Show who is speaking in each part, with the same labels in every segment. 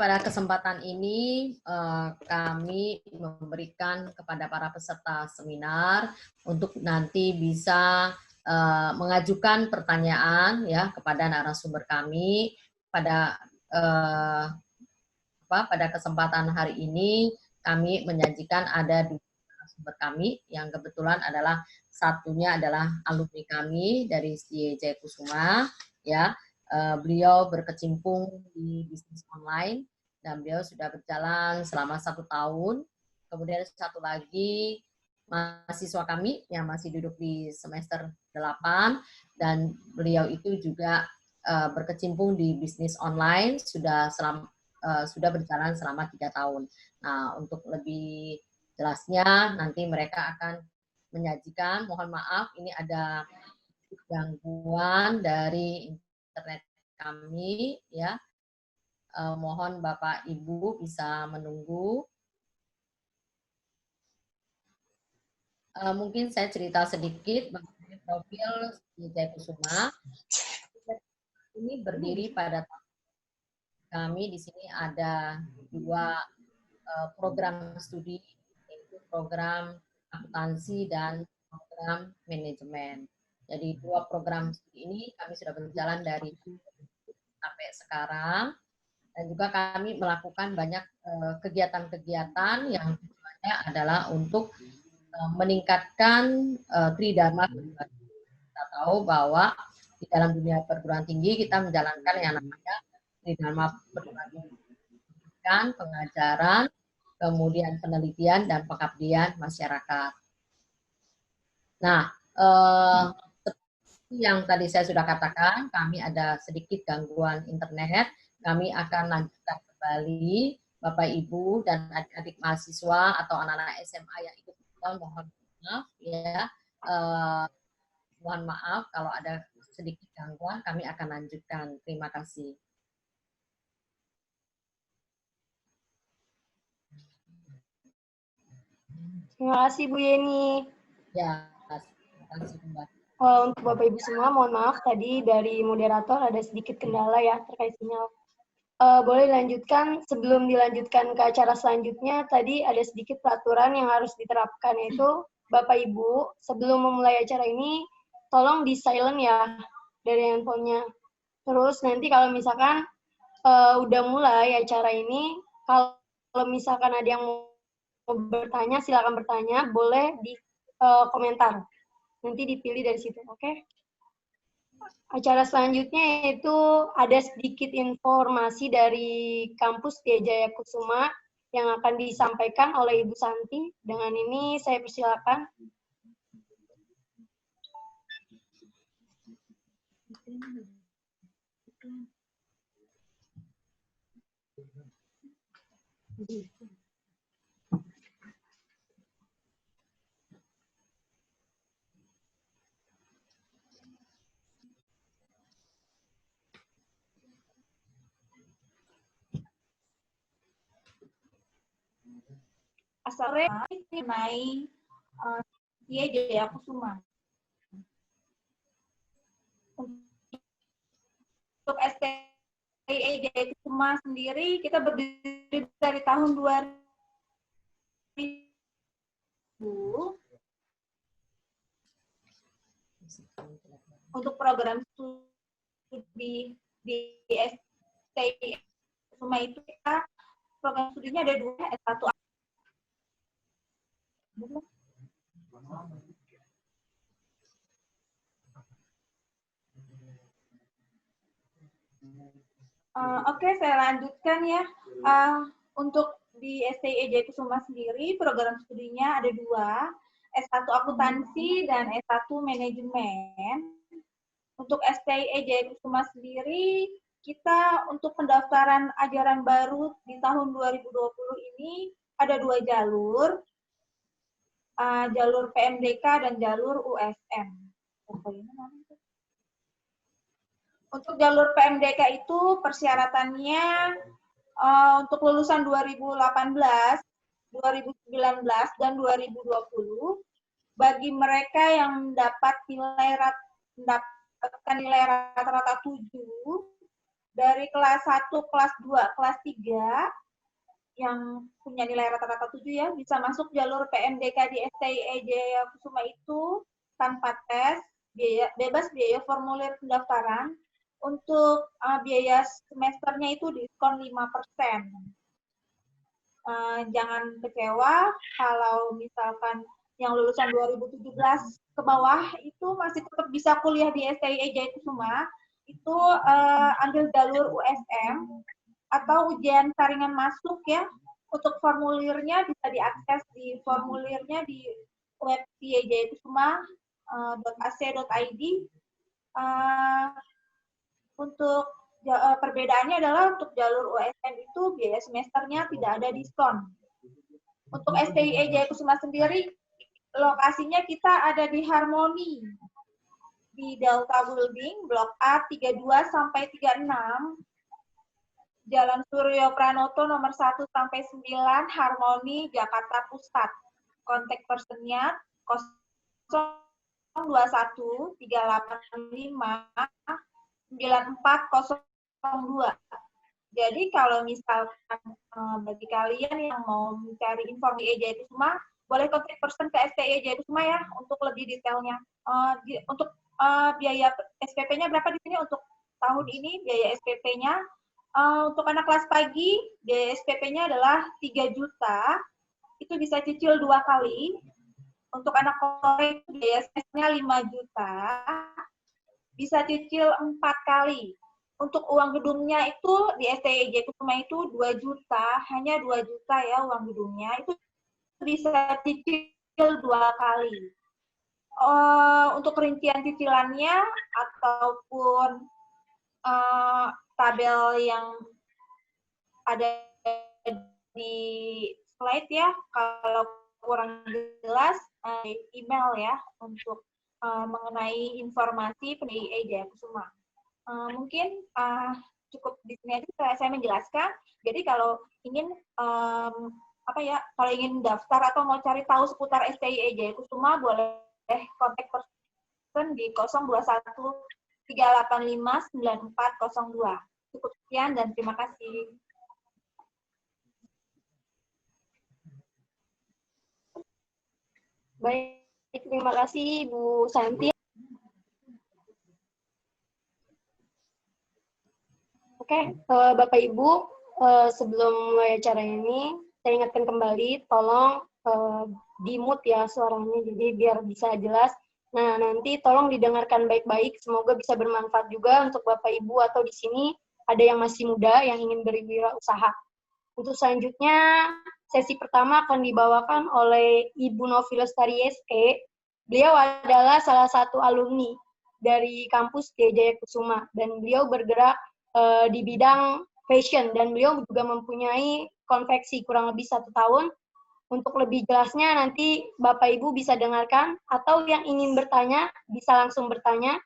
Speaker 1: pada kesempatan ini kami memberikan kepada para peserta seminar untuk nanti bisa mengajukan pertanyaan ya kepada narasumber kami pada pada kesempatan hari ini. Kami menyajikan ada dua narasumber kami yang kebetulan adalah satunya adalah alumni kami dari STI Jayakusuma ya. Beliau berkecimpung di bisnis online dan beliau sudah berjalan selama 1 tahun. Kemudian satu lagi mahasiswa kami yang masih duduk di semester 8 dan beliau itu juga berkecimpung di bisnis online sudah berjalan selama 3 tahun. Nah, untuk lebih jelasnya nanti mereka akan menyajikan. Mohon maaf, ini ada gangguan dari internet kami ya. Mohon Bapak Ibu bisa menunggu. Mungkin saya cerita sedikit mengenai profil Jayakusuma. Ini berdiri pada kami di sini ada 2 program studi, yaitu program akuntansi dan program manajemen. Jadi 2 program studi ini kami sudah berjalan dari sampai sekarang dan juga kami melakukan banyak kegiatan-kegiatan yang tujuannya adalah untuk meningkatkan tridharma. Kita tahu bahwa di dalam dunia perguruan tinggi kita menjalankan yang namanya tridharma perguruan tinggi, pengajaran, kemudian penelitian dan pengabdian masyarakat. Nah, seperti yang tadi saya sudah katakan, kami ada sedikit gangguan internet. Kami akan lanjutkan kembali, Bapak Ibu dan adik-adik mahasiswa atau anak-anak SMA yang ikut kita, mohon maaf ya. Mohon maaf kalau ada sedikit gangguan, kami akan lanjutkan. Terima kasih.
Speaker 2: Terima kasih Bu Yeni.
Speaker 1: Ya, terima kasih Mbak.
Speaker 2: Untuk Bapak Ibu semua, mohon maaf tadi dari moderator ada sedikit kendala ya terkait sinyal. Boleh dilanjutkan, sebelum dilanjutkan ke acara selanjutnya, tadi ada sedikit peraturan yang harus diterapkan, yaitu Bapak Ibu, sebelum memulai acara ini, tolong di silent ya dari handphonenya. Terus nanti kalau misalkan udah mulai acara ini, kalau misalkan ada yang mau bertanya, silakan bertanya, boleh di komentar. Nanti dipilih dari situ, oke? Acara selanjutnya yaitu ada sedikit informasi dari kampus TIA Jayakusuma yang akan disampaikan oleh Ibu Santi. Dengan ini saya persilakan.
Speaker 3: Sore mengenai TIA Jayakusuma. Untuk STIA Jayakusuma sendiri kita berdiri dari tahun 2000. Untuk program studi di STIA Jayakusuma itu kita program studinya ada 2, S1 Oke, saya lanjutkan ya. Untuk di STIA Jayakusuma sendiri, program studinya ada 2, S1 Akuntansi dan S1 Manajemen. Untuk STIA Jayakusuma sendiri, kita untuk pendaftaran ajaran baru di tahun 2020 ini ada 2 jalur. Jalur PMDK dan jalur USM. Untuk jalur PMDK itu persyaratannya untuk lulusan 2018, 2019, dan 2020, bagi mereka yang mendapatkan nilai rata-rata 7, Dari kelas 1, kelas 2, kelas 3 yang punya nilai rata-rata 7 ya, bisa masuk jalur PMDK di STI Jaya Kusuma itu tanpa tes, bebas biaya formulir pendaftaran. Untuk biaya semesternya itu diskon 5%. Jangan kecewa kalau misalkan yang lulusan 2017 ke bawah itu masih tetap bisa kuliah di STI Jaya Kusuma, itu ambil jalur USM atau ujian saringan masuk ya. Untuk formulirnya bisa diakses di formulirnya di web jayakusuma.ac.id. Untuk perbedaannya adalah untuk jalur USM itu biaya semesternya tidak ada diskon. Untuk STI Jaya Kusuma sendiri, lokasinya kita ada di Harmoni, di Delta Building, Blok A 32 sampai 36, Jalan Suryo Pranoto nomor 1 sampai 9, Harmoni, Jakarta Pusat. Kontak personnya 021 385 9402. Jadi kalau misalkan bagi kalian yang mau mencari informasi Jaya Kusuma, boleh kontak person ke STI Jaya Kusuma ya untuk lebih detailnya. Untuk biaya SPP-nya berapa di sini untuk tahun ini? Biaya SPP-nya untuk anak kelas pagi, biaya SPP-nya adalah 3 juta, itu bisa cicil 2 kali. Untuk anak sore, biaya semesternya 5 juta, bisa cicil 4 kali. Untuk uang gedungnya itu di STI Jaya Kusuma itu 2 juta, hanya 2 juta ya uang gedungnya, itu bisa cicil 2 kali. Untuk rincian cicilannya ataupun tabel yang ada di slide ya, kalau kurang jelas email ya untuk mengenai informasi PDIE Jaya Kusuma. Mungkin cukup di sini aja saya menjelaskan. Jadi kalau ingin kalau ingin daftar atau mau cari tahu seputar STI Jaya Kusuma, boleh kontak person di 021 385 9402. Cukup sekian dan terima kasih.
Speaker 2: Baik, terima kasih Bu Santi. Oke, Bapak Ibu, sebelum mulai acara ini, saya ingatkan kembali, tolong di-mute ya suaranya, jadi biar bisa jelas. Nah, nanti tolong didengarkan baik-baik, semoga bisa bermanfaat juga untuk Bapak Ibu atau di sini ada yang masih muda yang ingin berwirausaha. Untuk selanjutnya, sesi pertama akan dibawakan oleh Ibu Novi Lestari SE. Beliau adalah salah satu alumni dari kampus Jaya Kusuma, dan beliau bergerak di bidang fashion, dan beliau juga mempunyai konveksi kurang lebih 1 tahun. Untuk lebih jelasnya nanti Bapak Ibu bisa dengarkan, atau yang ingin bertanya bisa langsung bertanya.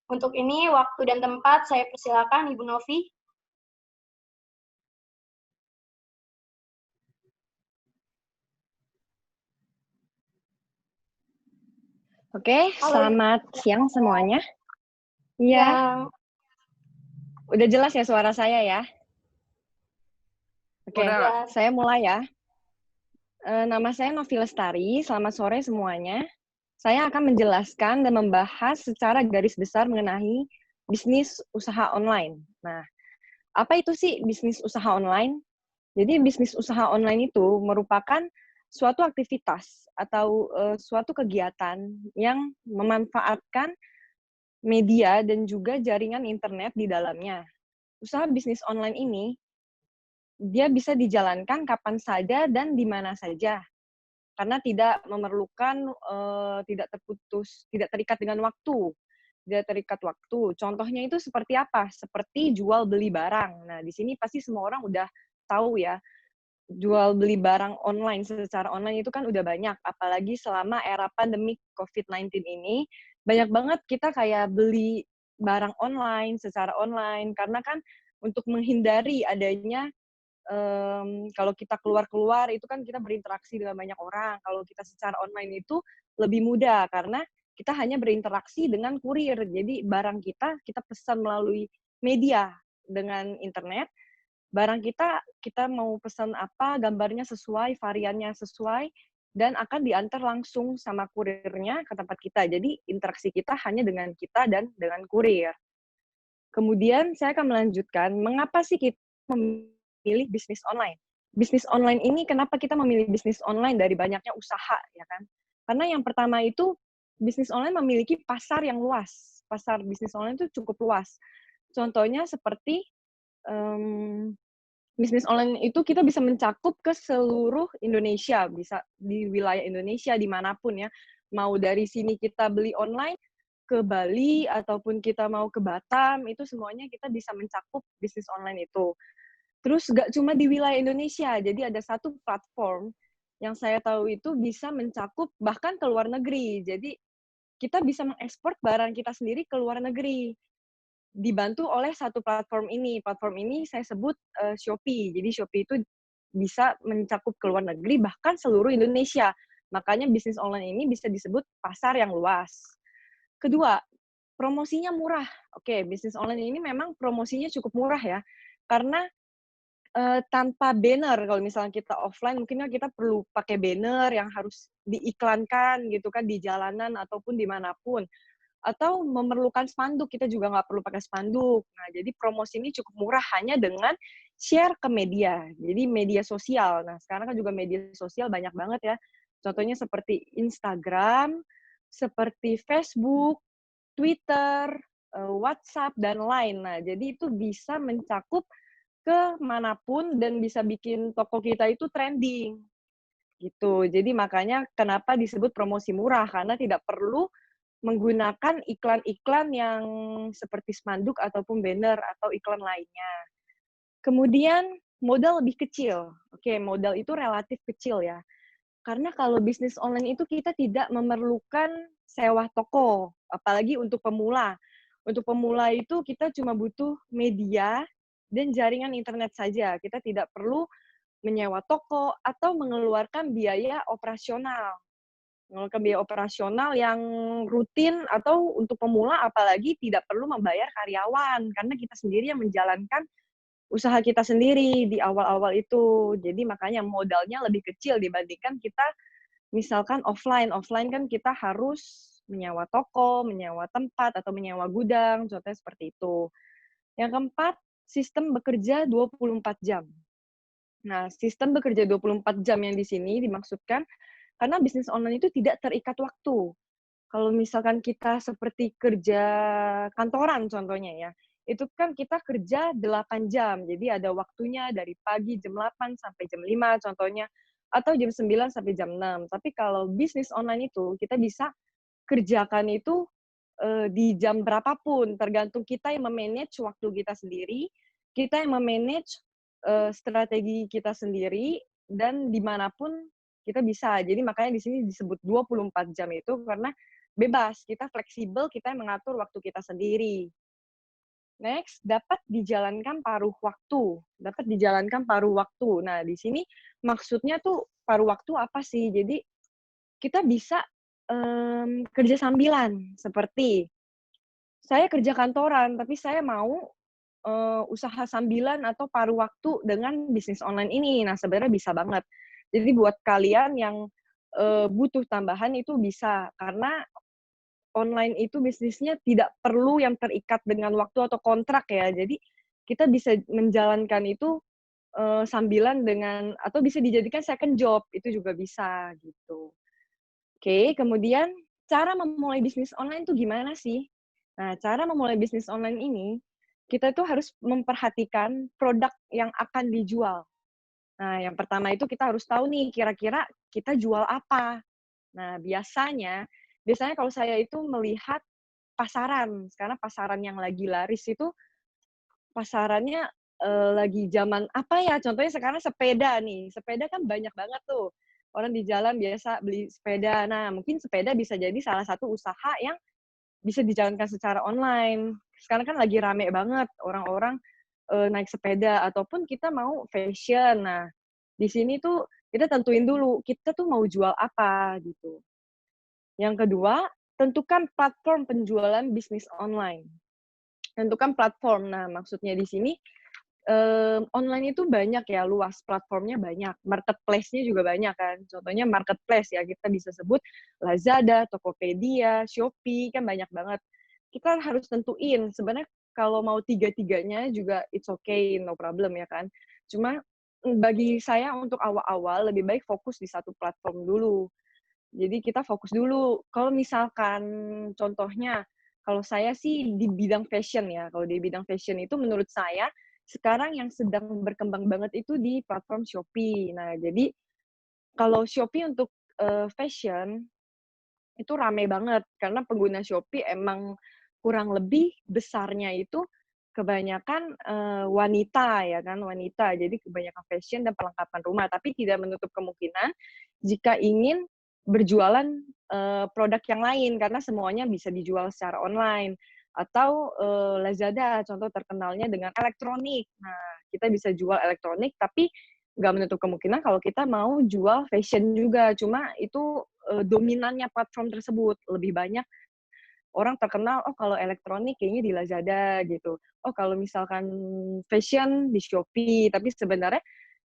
Speaker 2: Untuk ini waktu dan tempat saya persilakan Ibu Novi.
Speaker 4: Oke, selamat siang semuanya.
Speaker 2: Iya.
Speaker 4: Udah jelas ya suara saya ya? Oke, saya mulai ya. Nama saya Novi Lestari, selamat sore semuanya. Saya akan menjelaskan dan membahas secara garis besar mengenai bisnis usaha online. Nah, apa itu sih bisnis usaha online? Jadi bisnis usaha online itu merupakan suatu aktivitas atau suatu kegiatan yang memanfaatkan media dan juga jaringan internet di dalamnya. Usaha bisnis online ini, dia bisa dijalankan kapan saja dan di mana saja. Karena tidak memerlukan, tidak terikat dengan waktu. Tidak terikat waktu. Contohnya itu seperti apa? Seperti jual beli barang. Nah, di sini pasti semua orang udah tahu ya, jual beli barang online, secara online itu kan udah banyak. Apalagi selama era pandemi COVID-19 ini, banyak banget kita kayak beli barang online, secara online. Karena kan untuk menghindari adanya, kalau kita keluar-keluar, itu kan kita berinteraksi dengan banyak orang. Kalau kita secara online itu lebih mudah, karena kita hanya berinteraksi dengan kurir. Jadi barang kita pesan melalui media. dengan internet, barang kita mau pesan apa, gambarnya sesuai, variannya sesuai, dan akan diantar langsung sama kurirnya ke tempat kita. Jadi interaksi kita hanya dengan kita dan dengan kurir. Kemudian saya akan melanjutkan, mengapa sih kita memilih bisnis online? Bisnis online ini, kenapa kita memilih bisnis online dari banyaknya usaha, ya kan? Karena yang pertama itu, bisnis online memiliki pasar yang luas. Pasar bisnis online itu cukup luas. Contohnya seperti, bisnis online itu kita bisa mencakup ke seluruh Indonesia, bisa di wilayah Indonesia, dimanapun ya. Mau dari sini kita beli online, ke Bali, ataupun kita mau ke Batam, itu semuanya kita bisa mencakup bisnis online itu. Terus nggak cuma di wilayah Indonesia, jadi ada satu platform yang saya tahu itu bisa mencakup bahkan ke luar negeri. Jadi kita bisa mengekspor barang kita sendiri ke luar negeri, dibantu oleh satu platform ini. Platform ini saya sebut Shopee. Jadi Shopee itu bisa mencakup ke luar negeri, bahkan seluruh Indonesia. Makanya bisnis online ini bisa disebut pasar yang luas. Kedua, promosinya murah. Oke, bisnis online ini memang promosinya cukup murah ya, karena tanpa banner, kalau misalnya kita offline mungkin kan kita perlu pakai banner yang harus diiklankan gitu kan di jalanan ataupun dimanapun. Atau memerlukan spanduk, kita juga nggak perlu pakai spanduk. Nah, jadi promosi ini cukup murah hanya dengan share ke media. Jadi media sosial. Nah, sekarang kan juga media sosial banyak banget ya. Contohnya seperti Instagram, seperti Facebook, Twitter, WhatsApp, dan lain. Nah, jadi itu bisa mencakup ke manapun dan bisa bikin toko kita itu trending. Gitu. Jadi makanya kenapa disebut promosi murah, karena tidak perlu menggunakan iklan-iklan yang seperti spanduk ataupun banner atau iklan lainnya. Kemudian modal lebih kecil. Oke, modal itu relatif kecil ya. Karena kalau bisnis online itu kita tidak memerlukan sewa toko, apalagi untuk pemula. Untuk pemula itu kita cuma butuh media dan jaringan internet saja. Kita tidak perlu menyewa toko atau mengeluarkan biaya operasional. Mengeluarkan biaya operasional yang rutin atau untuk pemula apalagi tidak perlu membayar karyawan karena kita sendiri yang menjalankan usaha kita sendiri di awal-awal itu. Jadi makanya modalnya lebih kecil dibandingkan kita misalkan offline. Offline kan kita harus menyewa toko, menyewa tempat, atau menyewa gudang, contohnya seperti itu. Yang keempat, sistem bekerja 24 jam. Nah, sistem bekerja 24 jam yang di sini dimaksudkan karena bisnis online itu tidak terikat waktu. Kalau misalkan kita seperti kerja kantoran contohnya ya, itu kan kita kerja 8 jam. Jadi ada waktunya dari pagi jam 8 sampai jam 5 contohnya, atau jam 9 sampai jam 6. Tapi kalau bisnis online itu kita bisa kerjakan itu di jam berapapun, tergantung kita yang memanage waktu kita sendiri, kita yang memanage strategi kita sendiri, dan dimanapun kita bisa. Jadi makanya di sini disebut 24 jam itu karena bebas, kita fleksibel, kita yang mengatur waktu kita sendiri. Next, dapat dijalankan paruh waktu. Dapat dijalankan paruh waktu. Nah, di sini maksudnya tuh paruh waktu apa sih? Jadi kita bisa kerja sambilan, seperti saya kerja kantoran, tapi saya mau usaha sambilan atau paruh waktu dengan bisnis online ini. Nah, sebenarnya bisa banget. Jadi buat kalian yang butuh tambahan itu bisa, karena online itu bisnisnya tidak perlu yang terikat dengan waktu atau kontrak ya. Jadi kita bisa menjalankan itu sambilan dengan, atau bisa dijadikan second job, itu juga bisa gitu. Oke, kemudian cara memulai bisnis online itu gimana sih? Nah, cara memulai bisnis online ini, kita tuh harus memperhatikan produk yang akan dijual. Nah, yang pertama itu kita harus tahu nih, kira-kira kita jual apa. Nah, biasanya kalau saya itu melihat pasaran. Sekarang pasaran yang lagi laris itu, pasarannya lagi zaman apa ya? Contohnya sekarang sepeda nih. Sepeda kan banyak banget tuh. Orang di jalan biasa beli sepeda. Nah, mungkin sepeda bisa jadi salah satu usaha yang bisa dijalankan secara online. Sekarang kan lagi rame banget orang-orang naik sepeda, ataupun kita mau fashion. Nah, di sini tuh kita tentuin dulu, kita tuh mau jual apa gitu. Yang kedua, tentukan platform penjualan bisnis online. Tentukan platform. Nah, maksudnya di sini online itu banyak ya, luas, platformnya banyak, marketplace-nya juga banyak kan. Contohnya marketplace ya, kita bisa sebut Lazada, Tokopedia, Shopee, kan banyak banget. Kita harus tentuin, sebenarnya kalau mau tiga-tiganya juga it's okay, no problem ya kan. Cuma bagi saya untuk awal-awal lebih baik fokus di satu platform dulu. Jadi kita fokus dulu. Kalau misalkan contohnya, kalau saya sih di bidang fashion ya, kalau di bidang fashion itu menurut saya sekarang yang sedang berkembang banget itu di platform Shopee. Nah, jadi kalau Shopee untuk fashion itu rame banget karena pengguna Shopee emang kurang lebih besarnya itu kebanyakan wanita ya kan, wanita. Jadi kebanyakan fashion dan perlengkapan rumah, tapi tidak menutup kemungkinan jika ingin berjualan produk yang lain karena semuanya bisa dijual secara online atau Lazada contoh terkenalnya dengan elektronik. Nah, kita bisa jual elektronik tapi nggak menutup kemungkinan kalau kita mau jual fashion juga. Cuma itu dominannya platform tersebut. Lebih banyak orang terkenal, oh kalau elektronik kayaknya di Lazada gitu. Oh kalau misalkan fashion di Shopee. Tapi sebenarnya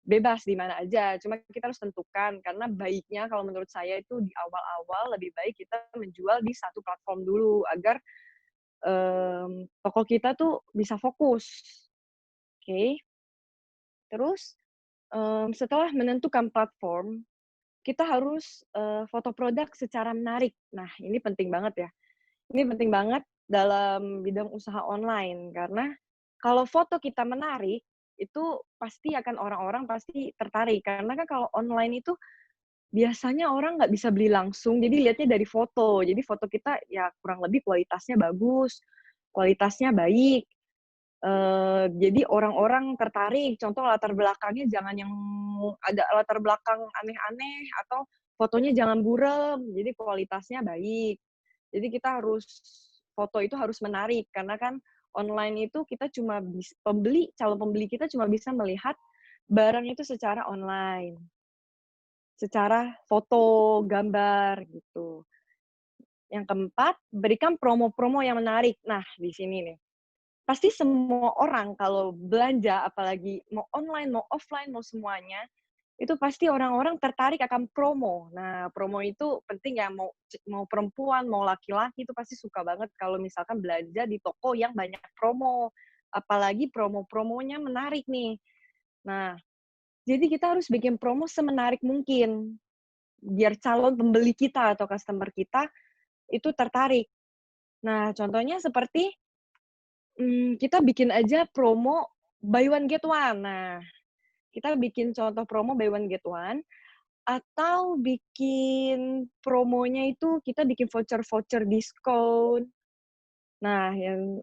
Speaker 4: bebas di mana aja. Cuma kita harus tentukan karena baiknya kalau menurut saya itu di awal-awal lebih baik kita menjual di satu platform dulu agar toko kita tuh bisa fokus. Oke. Terus setelah menentukan platform, kita harus foto produk secara menarik. Nah, ini penting banget ya. Ini penting banget dalam bidang usaha online karena kalau foto kita menarik, itu pasti akan orang-orang pasti tertarik. Karena kan kalau online itu biasanya orang nggak bisa beli langsung, jadi lihatnya dari foto. Jadi foto kita ya kurang lebih kualitasnya bagus, kualitasnya baik. Jadi orang-orang tertarik. Contoh latar belakangnya jangan yang ada latar belakang aneh-aneh atau fotonya jangan buram. Jadi kualitasnya baik. Jadi kita harus foto itu harus menarik karena kan online itu kita cuma calon pembeli kita cuma bisa melihat barang itu secara online, secara foto, gambar gitu. Yang keempat, berikan promo-promo yang menarik. Nah, di sini nih. Pasti semua orang kalau belanja, apalagi mau online, mau offline, mau semuanya, itu pasti orang-orang tertarik akan promo. Nah, promo itu penting ya, mau perempuan, mau laki-laki, itu pasti suka banget kalau misalkan belanja di toko yang banyak promo. Apalagi promo-promonya menarik nih. Nah, jadi kita harus bikin promo semenarik mungkin, biar calon pembeli kita atau customer kita itu tertarik. Nah, contohnya seperti kita bikin aja promo buy one get one. Nah, kita bikin contoh promo buy one get one, atau bikin promonya itu kita bikin voucher-voucher diskon. Nah,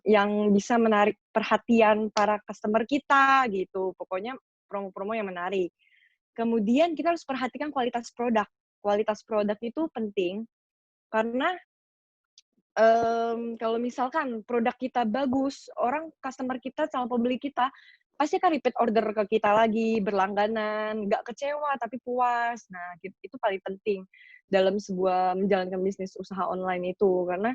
Speaker 4: yang bisa menarik perhatian para customer kita gitu. Pokoknya promo-promo yang menarik. Kemudian kita harus perhatikan kualitas produk. Kualitas produk itu penting karena kalau misalkan produk kita bagus, customer kita, calon pembeli kita, pasti akan repeat order ke kita lagi, berlangganan, nggak kecewa tapi puas. Nah, itu paling penting dalam sebuah menjalankan bisnis usaha online itu. Karena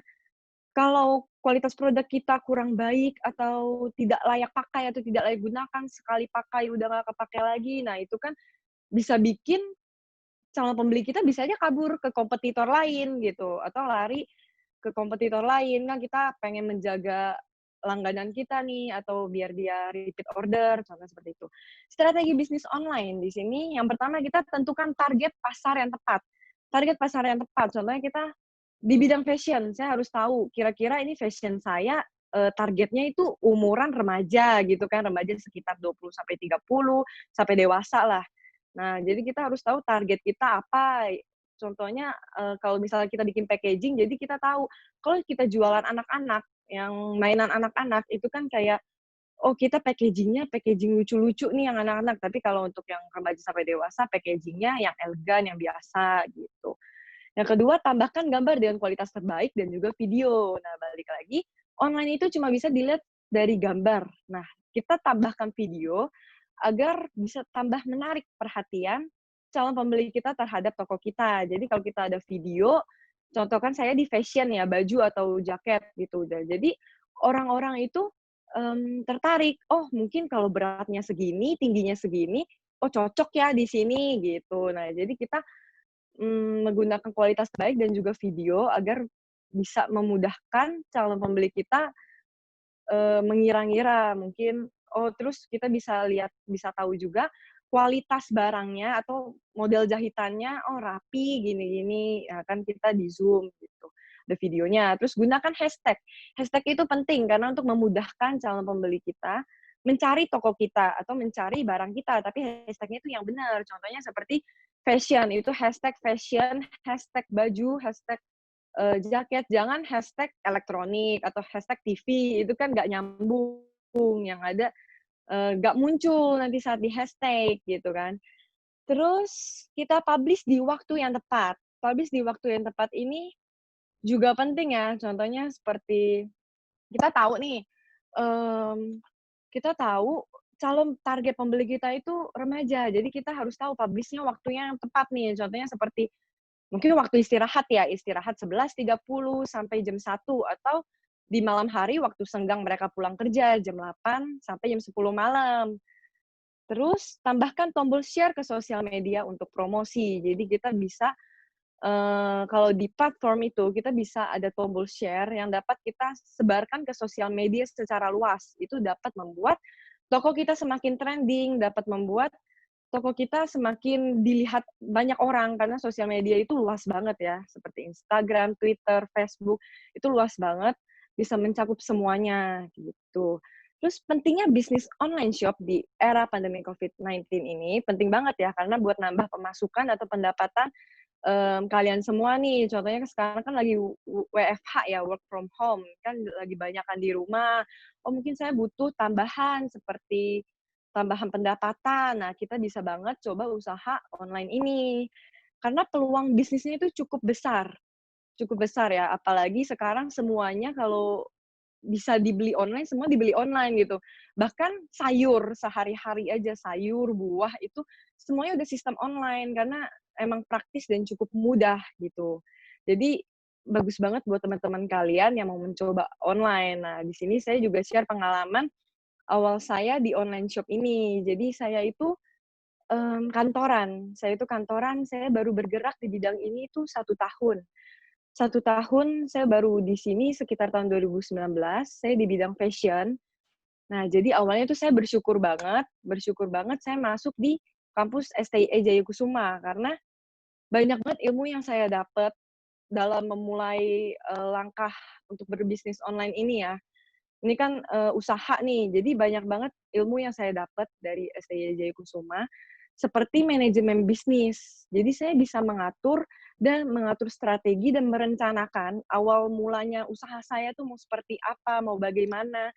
Speaker 4: kalau kualitas produk kita kurang baik atau tidak layak pakai atau tidak layak gunakan, sekali pakai udah nggak kepakai lagi, nah itu kan bisa bikin calon pembeli kita bisa aja kabur ke kompetitor lain gitu, atau lari ke kompetitor lain. Kan kita pengen menjaga langganan kita nih, atau biar dia repeat order, contohnya seperti itu. Strategi bisnis online di sini, yang pertama kita tentukan target pasar yang tepat. Target pasar yang tepat, contohnya kita di bidang fashion, saya harus tahu kira-kira ini fashion saya targetnya itu umuran remaja gitu kan, remaja sekitar 20-30 sampai dewasa lah. Nah, jadi kita harus tahu target kita apa. Contohnya kalau misalnya kita bikin packaging, jadi kita tahu kalau kita jualan anak-anak, yang mainan anak-anak itu kan kayak, oh kita packaging lucu-lucu nih yang anak-anak. Tapi kalau untuk yang remaja sampai dewasa, packagingnya yang elegan, yang biasa gitu. Yang kedua, tambahkan gambar dengan kualitas terbaik dan juga video. Nah, balik lagi, online itu cuma bisa dilihat dari gambar. Nah, kita tambahkan video agar bisa tambah menarik perhatian calon pembeli kita terhadap toko kita. Jadi kalau kita ada video, contohkan saya di fashion ya, baju atau jaket gitu. Jadi orang-orang itu tertarik, oh mungkin kalau beratnya segini, tingginya segini, oh cocok ya di sini gitu. Nah, jadi kita menggunakan kualitas baik dan juga video agar bisa memudahkan calon pembeli kita mengira-ngira mungkin, oh terus kita bisa lihat, bisa tahu juga kualitas barangnya atau model jahitannya, oh rapi gini-gini, ya kan kita di zoom gitu, ada videonya. Terus gunakan hashtag. Hashtag itu penting karena untuk memudahkan calon pembeli kita mencari toko kita atau mencari barang kita, tapi hashtagnya itu yang benar. Contohnya seperti fashion, itu hashtag fashion, hashtag baju, hashtag jaket, jangan hashtag elektronik atau hashtag TV, itu kan nggak nyambung, yang ada nggak muncul nanti saat di hashtag gitu kan. Terus kita publish di waktu yang tepat. Publish di waktu yang tepat ini juga penting ya, contohnya seperti kita tahu nih, kita tahu calon target pembeli kita itu remaja, jadi kita harus tahu publish-nya waktunya yang tepat nih, contohnya seperti mungkin waktu istirahat ya, istirahat 11.30 sampai jam 1, atau di malam hari waktu senggang mereka pulang kerja, jam 8 sampai jam 10 malam. Terus tambahkan tombol share ke sosial media untuk promosi. Jadi kita bisa, kalau di platform itu, kita bisa ada tombol share yang dapat kita sebarkan ke sosial media secara luas. Itu dapat membuat toko kita semakin trending, dapat membuat toko kita semakin dilihat banyak orang, karena sosial media itu luas banget ya, seperti Instagram, Twitter, Facebook, itu luas banget, bisa mencakup semuanya, gitu. Terus pentingnya bisnis online shop di era pandemi COVID-19 ini, penting banget ya, karena buat nambah pemasukan atau pendapatan kalian semua nih. Contohnya sekarang kan lagi WFH ya, work from home, kan lagi banyakan di rumah. Oh mungkin saya butuh tambahan seperti tambahan pendapatan. Nah, kita bisa banget coba usaha online ini. Karena peluang bisnisnya itu cukup besar. Cukup besar ya, apalagi sekarang semuanya kalau bisa dibeli online, semua dibeli online gitu. Bahkan sayur, sehari-hari aja sayur, buah, itu semuanya udah sistem online karena emang praktis dan cukup mudah gitu. Jadi bagus banget buat teman-teman kalian yang mau mencoba online. Nah, di sini saya juga share pengalaman awal saya di online shop ini. Jadi saya itu kantoran. Saya itu kantoran, saya baru bergerak di bidang ini tuh 1 tahun. 1 tahun saya baru di sini sekitar tahun 2019, saya di bidang fashion. Nah, jadi awalnya tuh saya bersyukur banget saya masuk di kampus STIE Jayakusuma, karena banyak banget ilmu yang saya dapat dalam memulai langkah untuk berbisnis online ini ya. Ini kan usaha nih, jadi banyak banget ilmu yang saya dapat dari STIE Jayakusuma, seperti manajemen bisnis. Jadi saya bisa mengatur strategi dan merencanakan awal mulanya usaha saya tuh mau seperti apa, mau bagaimana.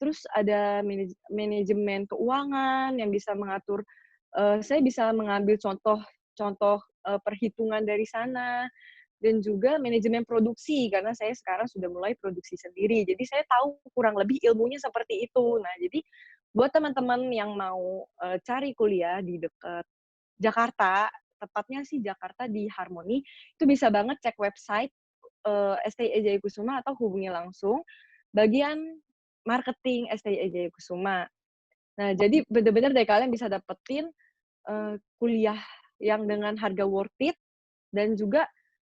Speaker 4: Terus ada manajemen keuangan yang bisa mengatur, saya bisa mengambil contoh perhitungan dari sana, dan juga manajemen produksi, karena saya sekarang sudah mulai produksi sendiri. Jadi saya tahu kurang lebih ilmunya seperti itu. Nah, jadi buat teman-teman yang mau cari kuliah di dekat Jakarta, tepatnya sih Jakarta di Harmoni, itu bisa banget cek website STIE Jayakusuma atau hubungi langsung bagian marketing STIE Jayakusuma. Nah, jadi benar-benar dari kalian bisa dapetin kuliah yang dengan harga worth it dan juga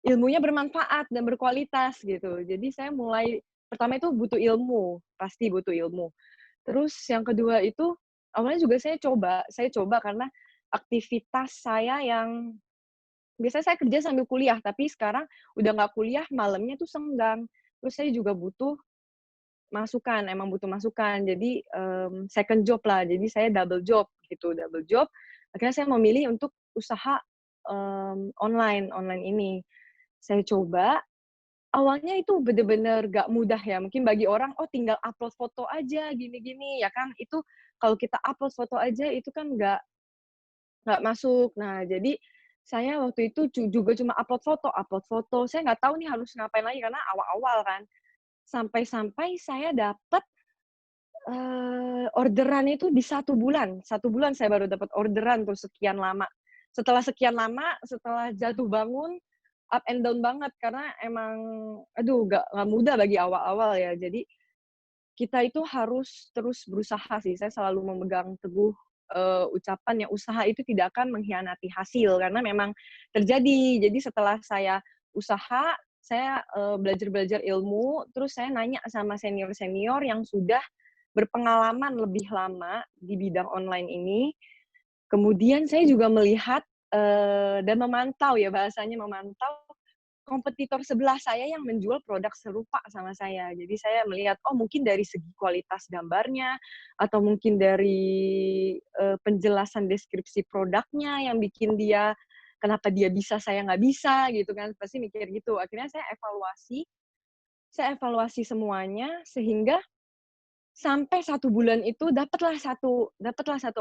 Speaker 4: ilmunya bermanfaat dan berkualitas gitu. Jadi saya mulai pertama itu butuh ilmu, pasti butuh ilmu. Terus yang kedua itu awalnya juga saya coba karena aktivitas saya yang biasanya saya kerja sambil kuliah, tapi sekarang udah nggak kuliah, malamnya tuh senggang. Terus saya juga butuh masukan, emang butuh masukan. Jadi second job lah. Jadi saya double job gitu, double job. Akhirnya saya memilih untuk usaha online ini. Saya coba, awalnya itu bener-bener gak mudah ya. Mungkin bagi orang, oh tinggal upload foto aja, gini-gini, ya kan. Itu kalau kita upload foto aja, itu kan nggak masuk. Nah, jadi saya waktu itu juga cuma upload foto. Saya nggak tahu nih harus ngapain lagi, karena awal-awal kan. Sampai-sampai saya dapat orderan itu di 1 bulan. 1 bulan saya baru dapat orderan tuh sekian lama. Setelah sekian lama, setelah jatuh bangun, up and down banget karena emang aduh nggak mudah bagi awal-awal ya. Jadi kita itu harus terus berusaha sih. Saya selalu memegang teguh ucapan yang usaha itu tidak akan mengkhianati hasil, karena memang terjadi. Jadi setelah saya usaha, saya belajar-belajar ilmu, terus saya nanya sama senior-senior yang sudah berpengalaman lebih lama di bidang online ini. Kemudian saya juga melihat dan memantau, ya bahasanya memantau, kompetitor sebelah saya yang menjual produk serupa sama saya. Jadi saya melihat, oh mungkin dari segi kualitas gambarnya, atau mungkin dari penjelasan deskripsi produknya yang bikin dia, kenapa dia bisa, saya nggak bisa, gitu kan. Pasti mikir gitu. Akhirnya saya evaluasi semuanya, sehingga sampai 1 bulan itu dapatlah satu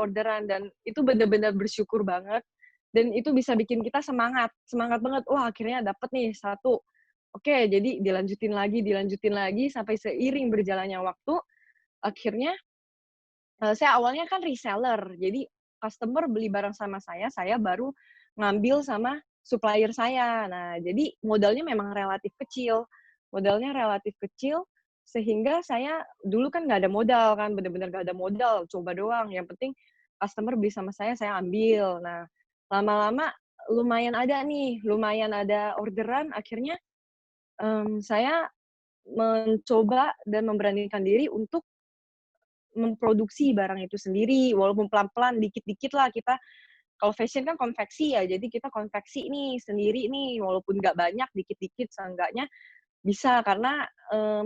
Speaker 4: orderan, dan itu benar-benar bersyukur banget, dan itu bisa bikin kita semangat banget. Wah, akhirnya dapat nih satu. Oke, jadi dilanjutin lagi sampai seiring berjalannya waktu, akhirnya saya awalnya kan reseller. Jadi customer beli barang sama saya baru ngambil sama supplier saya. Nah, jadi modalnya relatif kecil, sehingga saya dulu kan nggak ada modal kan, bener-bener nggak ada modal, coba doang. Yang penting customer beli sama saya ambil. Nah, lama-lama lumayan ada orderan, akhirnya saya mencoba dan memberanikan diri untuk memproduksi barang itu sendiri, walaupun pelan-pelan, dikit-dikit lah kita. Kalau fashion kan konveksi ya, jadi kita konveksi nih sendiri nih, walaupun nggak banyak, dikit-dikit, seenggaknya bisa. Karena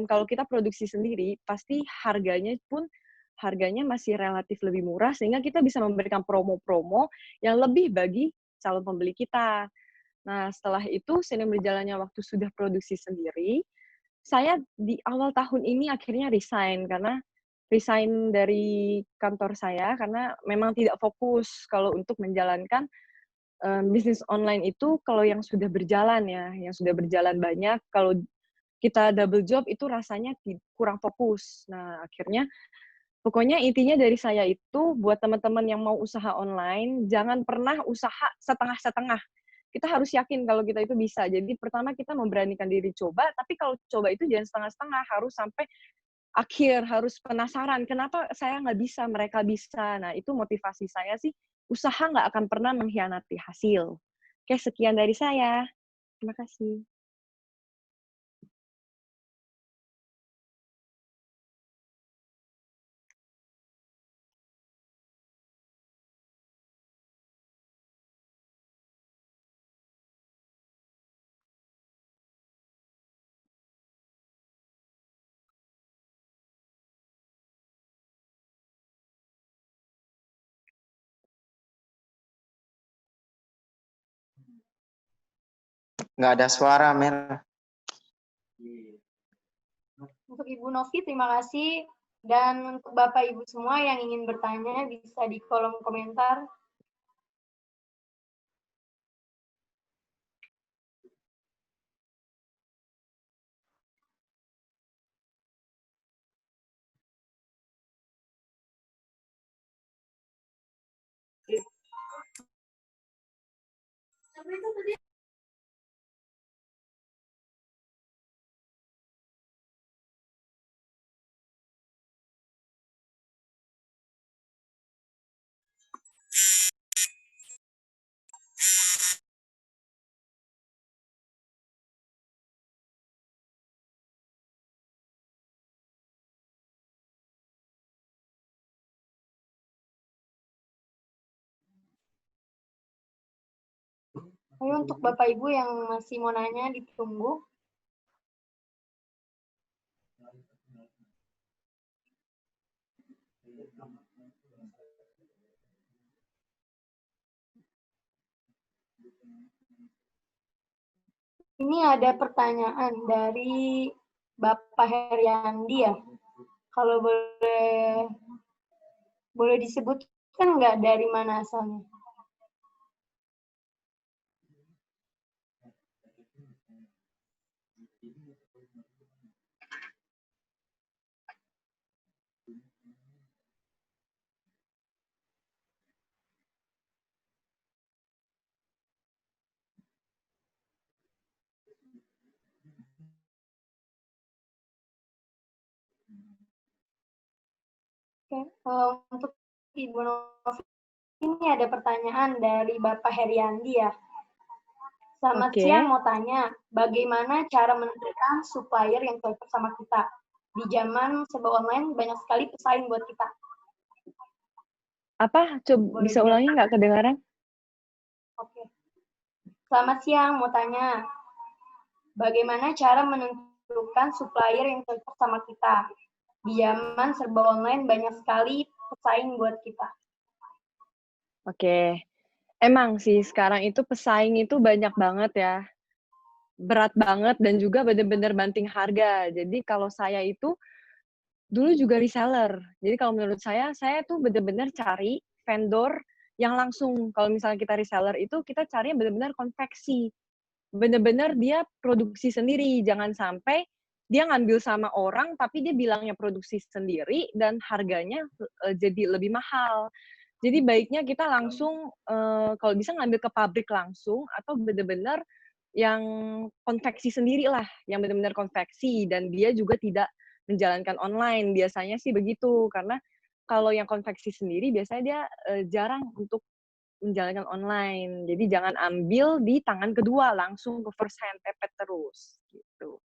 Speaker 4: kalau kita produksi sendiri, pasti harganya masih relatif lebih murah, sehingga kita bisa memberikan promo-promo yang lebih bagi calon pembeli kita. Nah, setelah itu, seiring berjalannya waktu sudah produksi sendiri, saya di awal tahun ini akhirnya resign dari kantor saya, karena memang tidak fokus kalau untuk menjalankan bisnis online itu. Kalau yang sudah berjalan ya, yang sudah berjalan banyak, kalau kita double job itu rasanya kurang fokus. Nah, akhirnya pokoknya intinya dari saya itu, buat teman-teman yang mau usaha online, jangan pernah usaha setengah-setengah. Kita harus yakin kalau kita itu bisa. Jadi pertama kita memberanikan diri coba, tapi kalau coba itu jangan setengah-setengah, harus sampai akhir, harus penasaran, kenapa saya nggak bisa, mereka bisa. Nah, itu motivasi saya sih, usaha nggak akan pernah mengkhianati hasil. Oke, sekian dari saya. Terima kasih.
Speaker 5: Nggak ada suara, Mer.
Speaker 2: Untuk Ibu Novi, terima kasih. Dan untuk Bapak Ibu semua yang ingin bertanya, bisa di kolom komentar. Ayo, untuk Bapak Ibu yang masih mau nanya, ditunggu. Ini ada pertanyaan dari Bapak Heriandi ya. Kalau boleh disebutkan nggak dari mana asalnya? Oke, untuk Ibu Novi, ini ada pertanyaan dari Bapak Heriandi ya. Selamat
Speaker 4: Oke.
Speaker 2: siang, mau tanya, bagaimana cara menentukan supplier yang cocok sama kita? Di zaman serba online banyak sekali pesaing buat kita.
Speaker 4: Apa? Coba
Speaker 2: Boleh
Speaker 4: bisa ulangi
Speaker 2: dijelaskan?
Speaker 4: nggak kedengaran?
Speaker 2: Oke. Selamat siang, mau tanya, bagaimana cara menentukan supplier yang cocok sama kita? Di zaman serba online banyak sekali pesaing buat kita.
Speaker 4: Oke. Emang sih sekarang itu pesaing itu banyak banget ya. Berat banget dan juga bener-bener banting harga. Jadi kalau saya itu dulu juga reseller. Jadi kalau menurut saya tuh bener-bener cari vendor yang langsung. Kalau misalnya kita reseller itu kita cari yang bener-bener konveksi. Bener-bener dia produksi sendiri. Jangan sampai dia ngambil sama orang tapi dia bilangnya produksi sendiri dan harganya jadi lebih mahal. Jadi baiknya kita langsung kalau bisa ngambil ke pabrik langsung atau bener-bener yang konveksi sendiri lah, yang benar-benar konveksi dan dia juga tidak menjalankan online. Biasanya sih begitu, karena kalau yang konveksi sendiri biasanya dia jarang untuk menjalankan online. Jadi jangan ambil di tangan kedua, langsung ke first hand, pepet terus, gitu.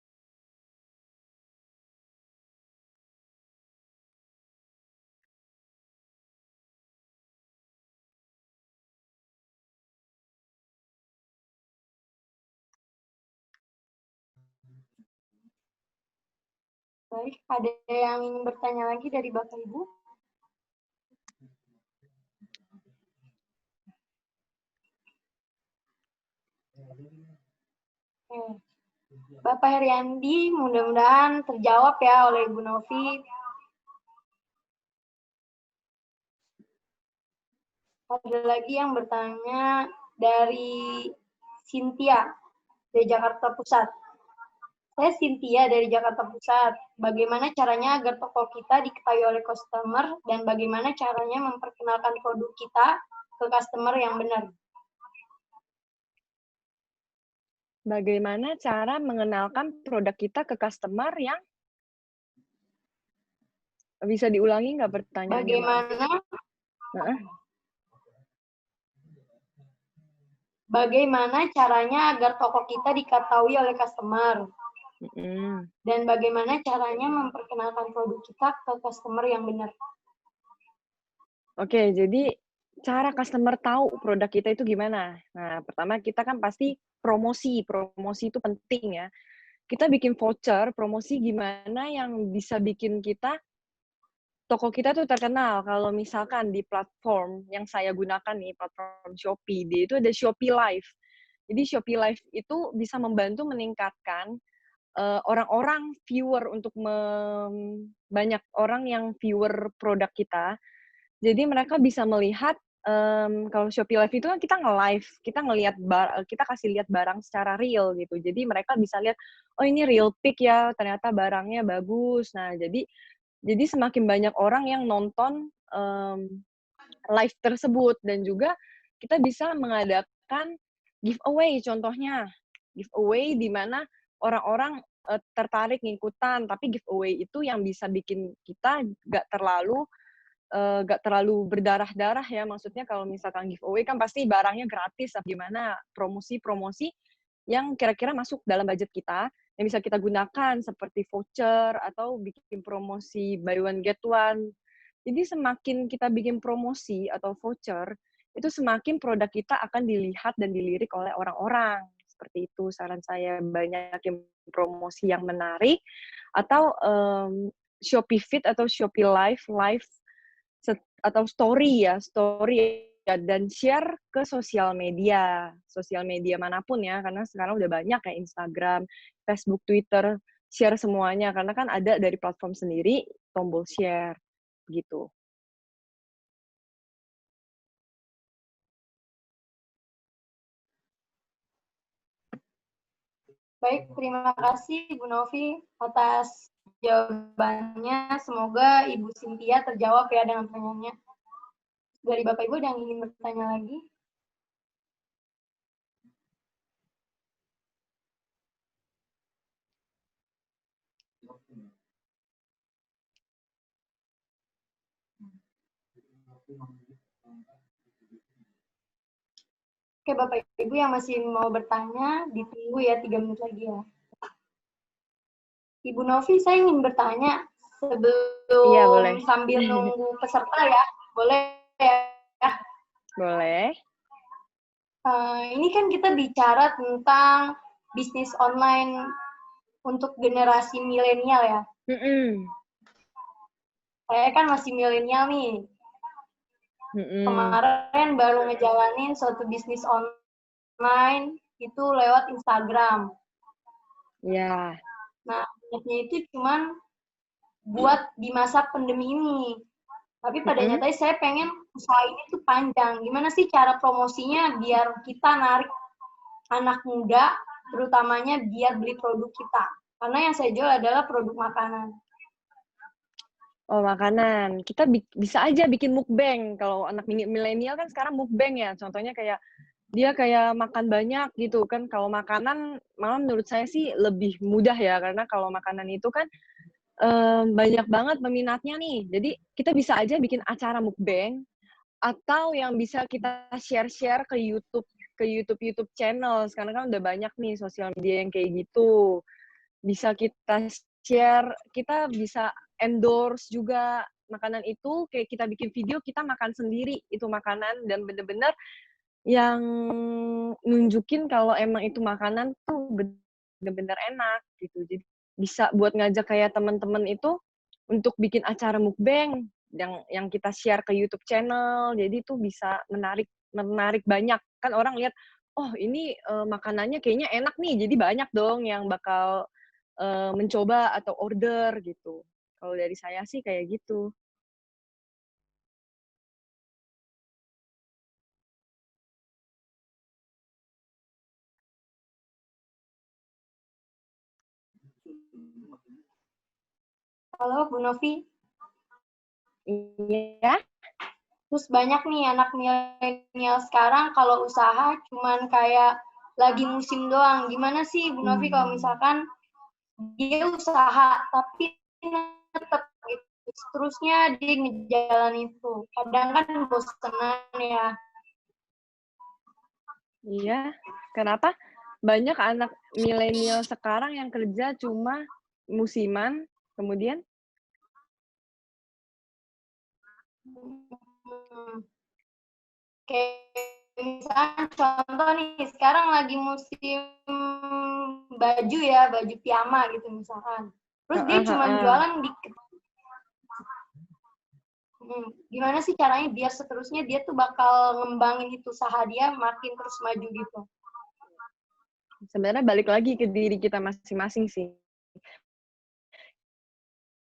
Speaker 2: Baik, ada yang ingin bertanya lagi dari Bapak Ibu? Oke. Bapak Heriandi, mudah-mudahan terjawab ya oleh Ibu Novi. Ada lagi yang bertanya dari Cynthia dari Jakarta Pusat. Saya Cynthia dari Jakarta Pusat. Bagaimana caranya agar toko kita diketahui oleh customer dan bagaimana caranya memperkenalkan produk kita ke customer yang benar?
Speaker 4: Bagaimana cara mengenalkan produk kita ke customer yang bisa diulangi nggak pertanyaannya, maaf?
Speaker 2: Bagaimana caranya agar toko kita diketahui oleh customer? Dan bagaimana caranya memperkenalkan produk kita ke customer yang benar?
Speaker 4: Oke, jadi cara customer tahu produk kita itu gimana? Nah, pertama kita kan pasti promosi itu penting ya. Kita bikin voucher, promosi gimana yang bisa bikin toko kita tuh terkenal. Kalau misalkan di platform yang saya gunakan nih, platform Shopee, dia itu ada Shopee Live. Jadi Shopee Live itu bisa membantu meningkatkan orang-orang viewer untuk banyak orang yang viewer produk kita. Jadi mereka bisa melihat kalau Shopee Live itu kan kita nge-live, kita kita kasih lihat barang secara real gitu. Jadi mereka bisa lihat, oh ini real pic ya, ternyata barangnya bagus. Nah, jadi semakin banyak orang yang nonton live tersebut dan juga kita bisa mengadakan giveaway contohnya. Giveaway di mana orang-orang tertarik ngikutan, tapi giveaway itu yang bisa bikin kita nggak terlalu berdarah-darah ya. Maksudnya kalau misalkan giveaway kan pasti barangnya gratis, gimana promosi-promosi yang kira-kira masuk dalam budget kita, yang bisa kita gunakan seperti voucher atau bikin promosi buy one get one. Jadi semakin kita bikin promosi atau voucher, itu semakin produk kita akan dilihat dan dilirik oleh orang-orang. Seperti itu saran saya, banyakin promosi yang menarik, atau Shopee Feed atau Shopee Live atau story ya, dan share ke sosial media manapun ya, karena sekarang udah banyak kayak Instagram, Facebook, Twitter, share semuanya, karena kan ada dari platform sendiri tombol share, gitu.
Speaker 2: Baik, terima kasih Ibu Novi atas jawabannya. Semoga Ibu Cynthia terjawab ya dengan pertanyaannya. Dari Bapak Ibu ada yang ingin bertanya lagi? Oke, Bapak Ibu yang masih mau bertanya, ditunggu ya 3 menit lagi ya. Ibu Novi, saya ingin bertanya sebelum
Speaker 4: Iya, boleh.
Speaker 2: sambil nunggu peserta ya. Boleh ya?
Speaker 4: Boleh.
Speaker 2: Ini kan kita bicara tentang bisnis online untuk generasi milenial ya. Saya kan masih milenial nih. Kemarin baru ngejalanin suatu bisnis online itu lewat Instagram.
Speaker 4: Ya.
Speaker 2: Nah, niatnya itu cuman buat di masa pandemi ini. Tapi pada nyatanya saya pengen usaha ini tuh panjang. Gimana sih cara promosinya biar kita narik anak muda, terutamanya biar beli produk kita. Karena yang saya jual adalah produk makanan.
Speaker 4: Oh, makanan. Kita bisa aja bikin mukbang. Kalau anak milenial kan sekarang mukbang ya. Contohnya kayak dia kayak makan banyak gitu kan. Kalau makanan malah menurut saya sih lebih mudah ya. Karena kalau makanan itu kan banyak banget peminatnya nih. Jadi kita bisa aja bikin acara mukbang. Atau yang bisa kita share-share ke YouTube channel. Sekarang kan udah banyak nih sosial media yang kayak gitu. Bisa kita share, kita bisa endorse juga makanan itu, kayak kita bikin video, kita makan sendiri itu makanan, dan bener-bener yang nunjukin kalau emang itu makanan tuh bener-bener enak gitu. Jadi bisa buat ngajak kayak teman-teman itu untuk bikin acara mukbang yang kita share ke YouTube channel. Jadi itu bisa menarik banyak. Kan orang lihat, oh ini makanannya kayaknya enak nih. Jadi banyak dong yang bakal mencoba atau order gitu. Kalau dari saya sih kayak gitu.
Speaker 2: Halo, Bu Novi.
Speaker 4: Iya.
Speaker 2: Terus banyak nih anak milenial sekarang kalau usaha cuman kayak lagi musim doang. Gimana sih Bu Novi kalau misalkan dia usaha tapi tetap gitu, seterusnya dia ngejalanin itu. Kadang kan bosenan ya.
Speaker 4: Iya. Kenapa? Banyak anak milenial sekarang yang kerja cuma musiman, kemudian
Speaker 2: Kayak misalnya contoh nih, sekarang lagi musim baju ya, baju piyama gitu misalkan. Terus dia cuma jualan dikit. Gimana sih caranya biar seterusnya dia tuh bakal ngembangin itu usaha dia makin terus maju gitu?
Speaker 4: Sebenarnya balik lagi ke diri kita masing-masing sih.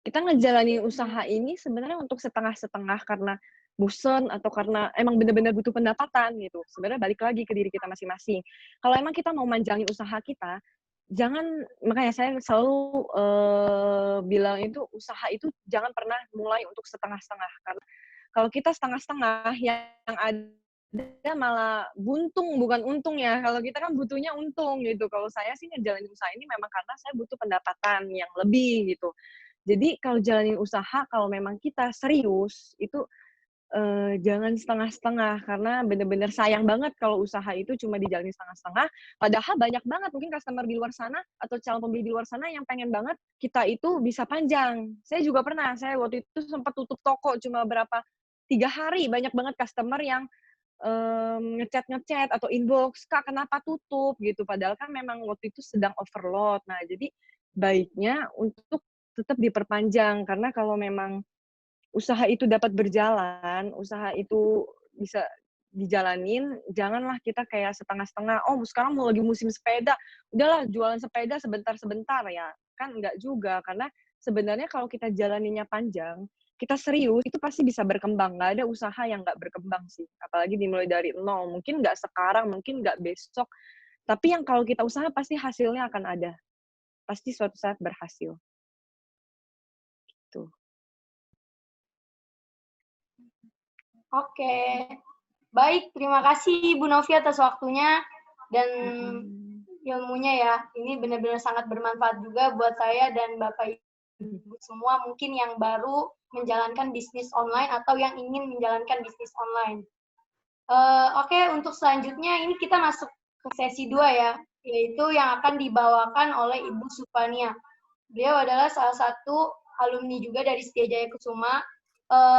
Speaker 4: Kita ngejalanin usaha ini sebenarnya untuk setengah-setengah karena bosen atau karena emang bener-bener butuh pendapatan gitu. Sebenarnya balik lagi ke diri kita masing-masing. Kalau emang kita mau manjangin usaha kita, makanya saya selalu bilang itu usaha itu jangan pernah mulai untuk setengah-setengah. Karena kalau kita setengah-setengah yang ada malah buntung bukan untung ya. Kalau kita kan butuhnya untung gitu. Kalau saya sih ngejalanin usaha ini memang karena saya butuh pendapatan yang lebih gitu. Jadi kalau jalanin usaha, kalau memang kita serius, itu jangan setengah-setengah, karena bener-bener sayang banget kalau usaha itu cuma dijalanin setengah-setengah, padahal banyak banget mungkin customer di luar sana atau calon pembeli di luar sana yang pengen banget kita itu bisa panjang. Saya juga pernah, saya waktu itu sempat tutup toko cuma 3 hari, banyak banget customer yang ngechat atau inbox, "Kak, kenapa tutup?" gitu. Padahal kan memang waktu itu sedang overload. Nah, jadi baiknya untuk tetap diperpanjang, karena kalau memang usaha itu dapat berjalan, usaha itu bisa dijalanin, janganlah kita kayak setengah-setengah, "Oh, sekarang mau lagi musim sepeda, udahlah jualan sepeda sebentar-sebentar," ya. Kan enggak juga, karena sebenarnya kalau kita jalaninnya panjang, kita serius, itu pasti bisa berkembang. Nggak ada usaha yang nggak berkembang sih, apalagi dimulai dari nol. Mungkin nggak sekarang, mungkin nggak besok, tapi yang kalau kita usaha pasti hasilnya akan ada. Pasti suatu saat berhasil. Gitu.
Speaker 2: Oke. Baik, terima kasih Bu Novi atas waktunya dan ilmunya ya. Ini benar-benar sangat bermanfaat juga buat saya dan Bapak Ibu semua mungkin yang baru menjalankan bisnis online atau yang ingin menjalankan bisnis online. Oke, untuk selanjutnya ini kita masuk ke sesi 2 ya, yaitu yang akan dibawakan oleh Ibu Supania. Beliau adalah salah satu alumni juga dari Setia Jaya Kusuma.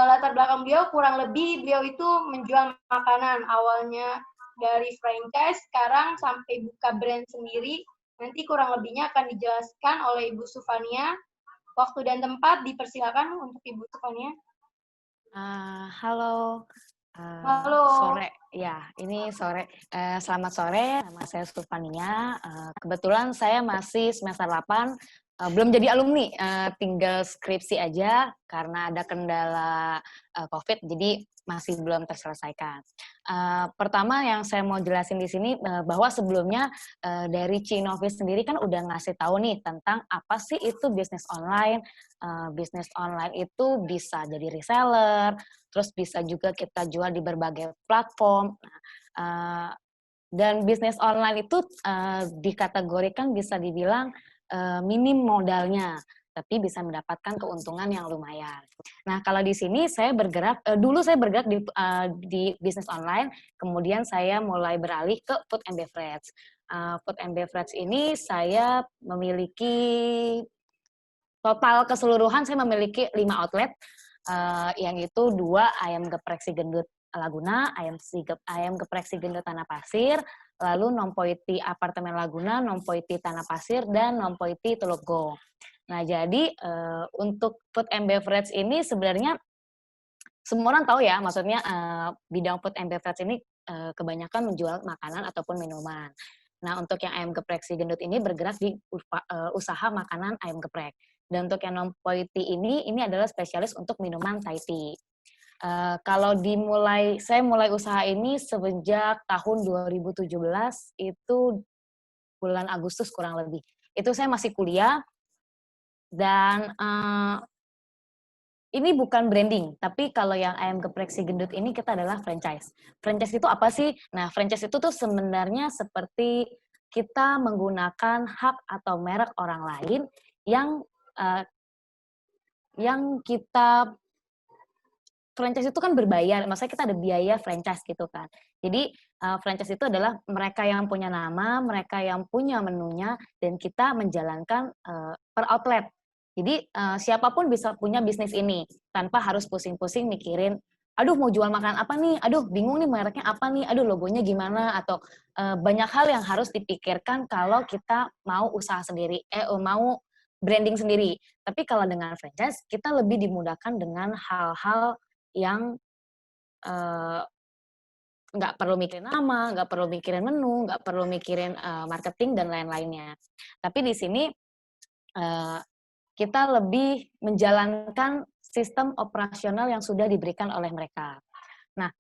Speaker 2: Latar belakang beliau kurang lebih beliau itu menjual makanan, awalnya dari franchise, sekarang sampai buka brand sendiri. Nanti kurang lebihnya akan dijelaskan oleh Ibu Supania. Waktu dan tempat dipersilakan untuk Ibu Supania.
Speaker 6: Halo.
Speaker 2: Halo.
Speaker 6: Sore, ya ini sore. Selamat sore, nama saya Stefania. Kebetulan saya masih semester 8, belum jadi alumni, tinggal skripsi aja karena ada kendala COVID, jadi masih belum terselesaikan. Pertama yang saya mau jelasin di sini bahwa sebelumnya dari Cinovis sendiri kan udah ngasih tahu nih tentang apa sih itu bisnis online. Bisnis online itu bisa jadi reseller, terus bisa juga kita jual di berbagai platform. Dan bisnis online itu dikategorikan bisa dibilang minim modalnya, tapi bisa mendapatkan keuntungan yang lumayan. Nah, kalau di sini saya bergerak, dulu saya bergerak di bisnis online, kemudian saya mulai beralih ke food and beverage. Food and beverage ini saya memiliki total keseluruhan saya memiliki 5 outlet, yang itu 2 ayam geprek si gendut Laguna, ayam geprek si gendut Tanah Pasir, lalu Nompoiti Apartemen Laguna, Nompoiti Tanah Pasir, dan Nompoiti Teluk Gong. Nah, jadi untuk food and beverage ini sebenarnya semua orang tahu ya, maksudnya bidang food and beverage ini kebanyakan menjual makanan ataupun minuman. Nah, untuk yang ayam geprek si gendut ini bergerak di usaha makanan ayam geprek. Dan untuk yang Nompoiti ini adalah spesialis untuk minuman Thai tea. Kalau saya mulai usaha ini sejak tahun 2017, itu bulan Agustus kurang lebih. Itu saya masih kuliah, dan ini bukan branding, tapi kalau yang ayam geprek si gendut ini kita adalah franchise. Franchise itu apa sih? Nah, franchise itu tuh sebenarnya seperti kita menggunakan hak atau merek orang lain yang kita franchise itu kan berbayar, maksudnya kita ada biaya franchise gitu kan. Jadi franchise itu adalah mereka yang punya nama, mereka yang punya menunya, dan kita menjalankan per outlet. Jadi siapapun bisa punya bisnis ini tanpa harus pusing-pusing mikirin, aduh mau jual makanan apa nih, aduh bingung nih mereknya apa nih, aduh logonya gimana, atau banyak hal yang harus dipikirkan kalau kita mau usaha sendiri, mau branding sendiri. Tapi kalau dengan franchise kita lebih dimudahkan dengan hal-hal yang nggak perlu mikirin nama, nggak perlu mikirin menu, nggak perlu mikirin marketing dan lain-lainnya. Tapi di sini kita lebih menjalankan sistem operasional yang sudah diberikan oleh mereka. Nah,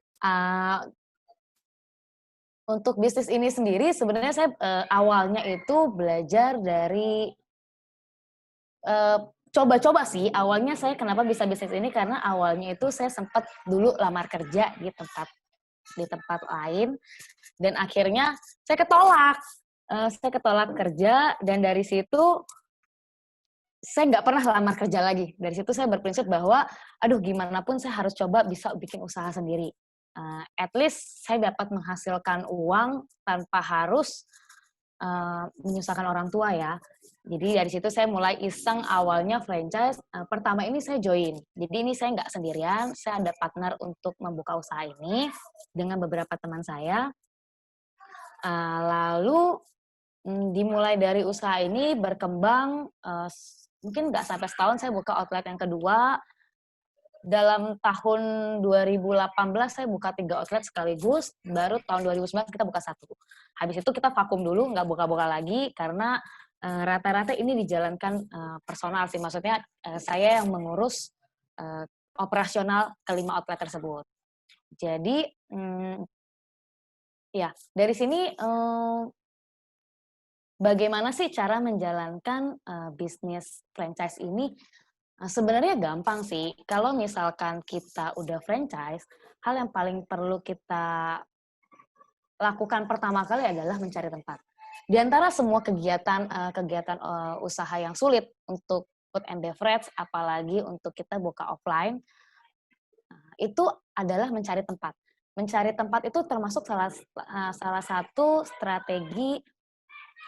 Speaker 6: untuk bisnis ini sendiri sebenarnya saya awalnya itu belajar dari coba-coba sih. Awalnya saya kenapa bisa bisnis ini karena awalnya itu saya sempat dulu lamar kerja di tempat lain, dan akhirnya saya ketolak. Saya ketolak kerja, dan dari situ saya nggak pernah lamar kerja lagi. Dari situ saya berprinsip bahwa aduh gimana pun saya harus coba bisa bikin usaha sendiri. At least saya dapat menghasilkan uang tanpa harus menyusahkan orang tua ya. Jadi dari situ saya mulai iseng awalnya franchise. Pertama ini saya join. Jadi ini saya nggak sendirian, saya ada partner untuk membuka usaha ini dengan beberapa teman saya. Lalu dimulai dari usaha ini berkembang, mungkin nggak sampai setahun saya buka outlet yang kedua. Dalam tahun 2018 saya buka 3 outlet sekaligus, baru tahun 2019 kita buka 1. Habis itu kita vakum dulu, nggak buka-buka lagi, karena rata-rata ini dijalankan personal sih, maksudnya saya yang mengurus operasional ke-5 outlet tersebut. Jadi ya dari sini bagaimana sih cara menjalankan bisnis franchise ini? Sebenarnya gampang sih. Kalau misalkan kita udah franchise, hal yang paling perlu kita lakukan pertama kali adalah mencari tempat. Di antara semua kegiatan usaha yang sulit untuk food and beverage, apalagi untuk kita buka offline, itu adalah mencari tempat. Mencari tempat itu termasuk salah satu strategi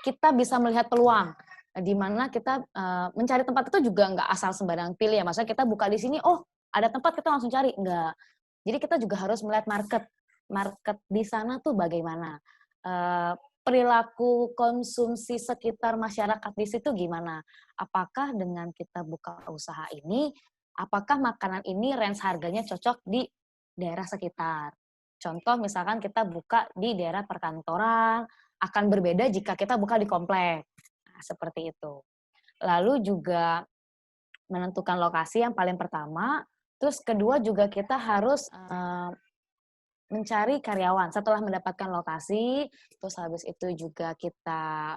Speaker 6: kita bisa melihat peluang, di mana kita mencari tempat itu juga nggak asal sembarang pilih ya. Maksudnya kita buka di sini, oh ada tempat kita langsung cari, enggak. Jadi kita juga harus melihat market di sana tuh bagaimana, perilaku konsumsi sekitar masyarakat di situ gimana. Apakah dengan kita buka usaha ini, apakah makanan ini range harganya cocok di daerah sekitar. Contoh misalkan kita buka di daerah perkantoran, akan berbeda jika kita buka di komplek. Nah, seperti itu. Lalu juga menentukan lokasi yang paling pertama, terus kedua juga kita harus mencari karyawan. Setelah mendapatkan lokasi, terus habis itu juga kita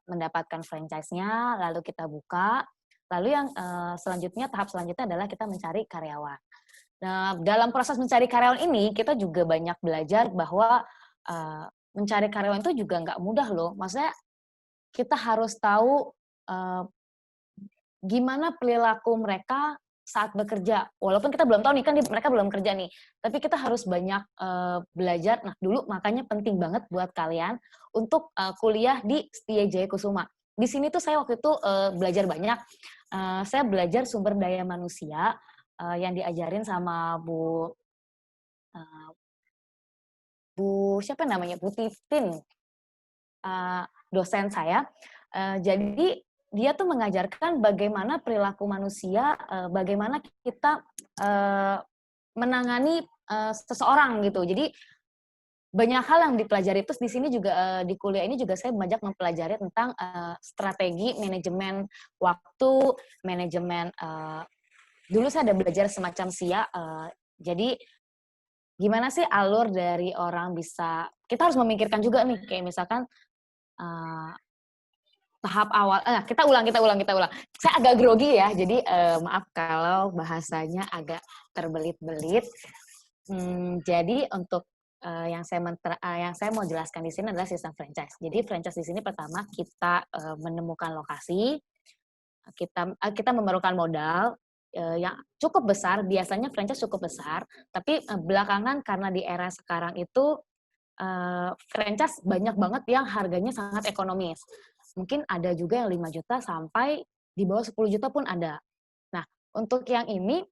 Speaker 6: mendapatkan franchise-nya, lalu kita buka. Lalu yang tahap selanjutnya adalah kita mencari karyawan. Nah, dalam proses mencari karyawan ini, kita juga banyak belajar bahwa mencari karyawan itu juga nggak mudah loh. Maksudnya kita harus tahu gimana perilaku mereka saat bekerja. Walaupun kita belum tahu nih, kan mereka belum kerja nih. Tapi kita harus banyak belajar. Nah, dulu makanya penting banget buat kalian untuk kuliah di Setia Jaya Kusuma. Di sini tuh saya waktu itu belajar banyak. Saya belajar sumber daya manusia yang diajarin sama Bu siapa namanya, Bu Titin, dosen saya. Jadi dia tuh mengajarkan bagaimana perilaku manusia, bagaimana kita menangani seseorang gitu. Jadi banyak hal yang dipelajari. Terus di sini juga di kuliah ini juga saya banyak mempelajari tentang strategi manajemen waktu, manajemen dulu saya ada belajar semacam SIA. Jadi gimana sih alur dari orang bisa, kita harus memikirkan juga nih, kayak misalkan tahap awal, kita ulang. Saya agak grogi ya, jadi maaf kalau bahasanya agak terbelit-belit. Jadi untuk yang saya mau jelaskan di sini adalah sistem franchise. Jadi franchise di sini pertama kita menemukan lokasi, kita memerlukan modal yang cukup besar. Biasanya franchise cukup besar, tapi belakangan karena di era sekarang itu franchise banyak banget yang harganya sangat ekonomis. Mungkin ada juga yang 5 juta sampai di bawah 10 juta pun ada. Nah, untuk yang ini,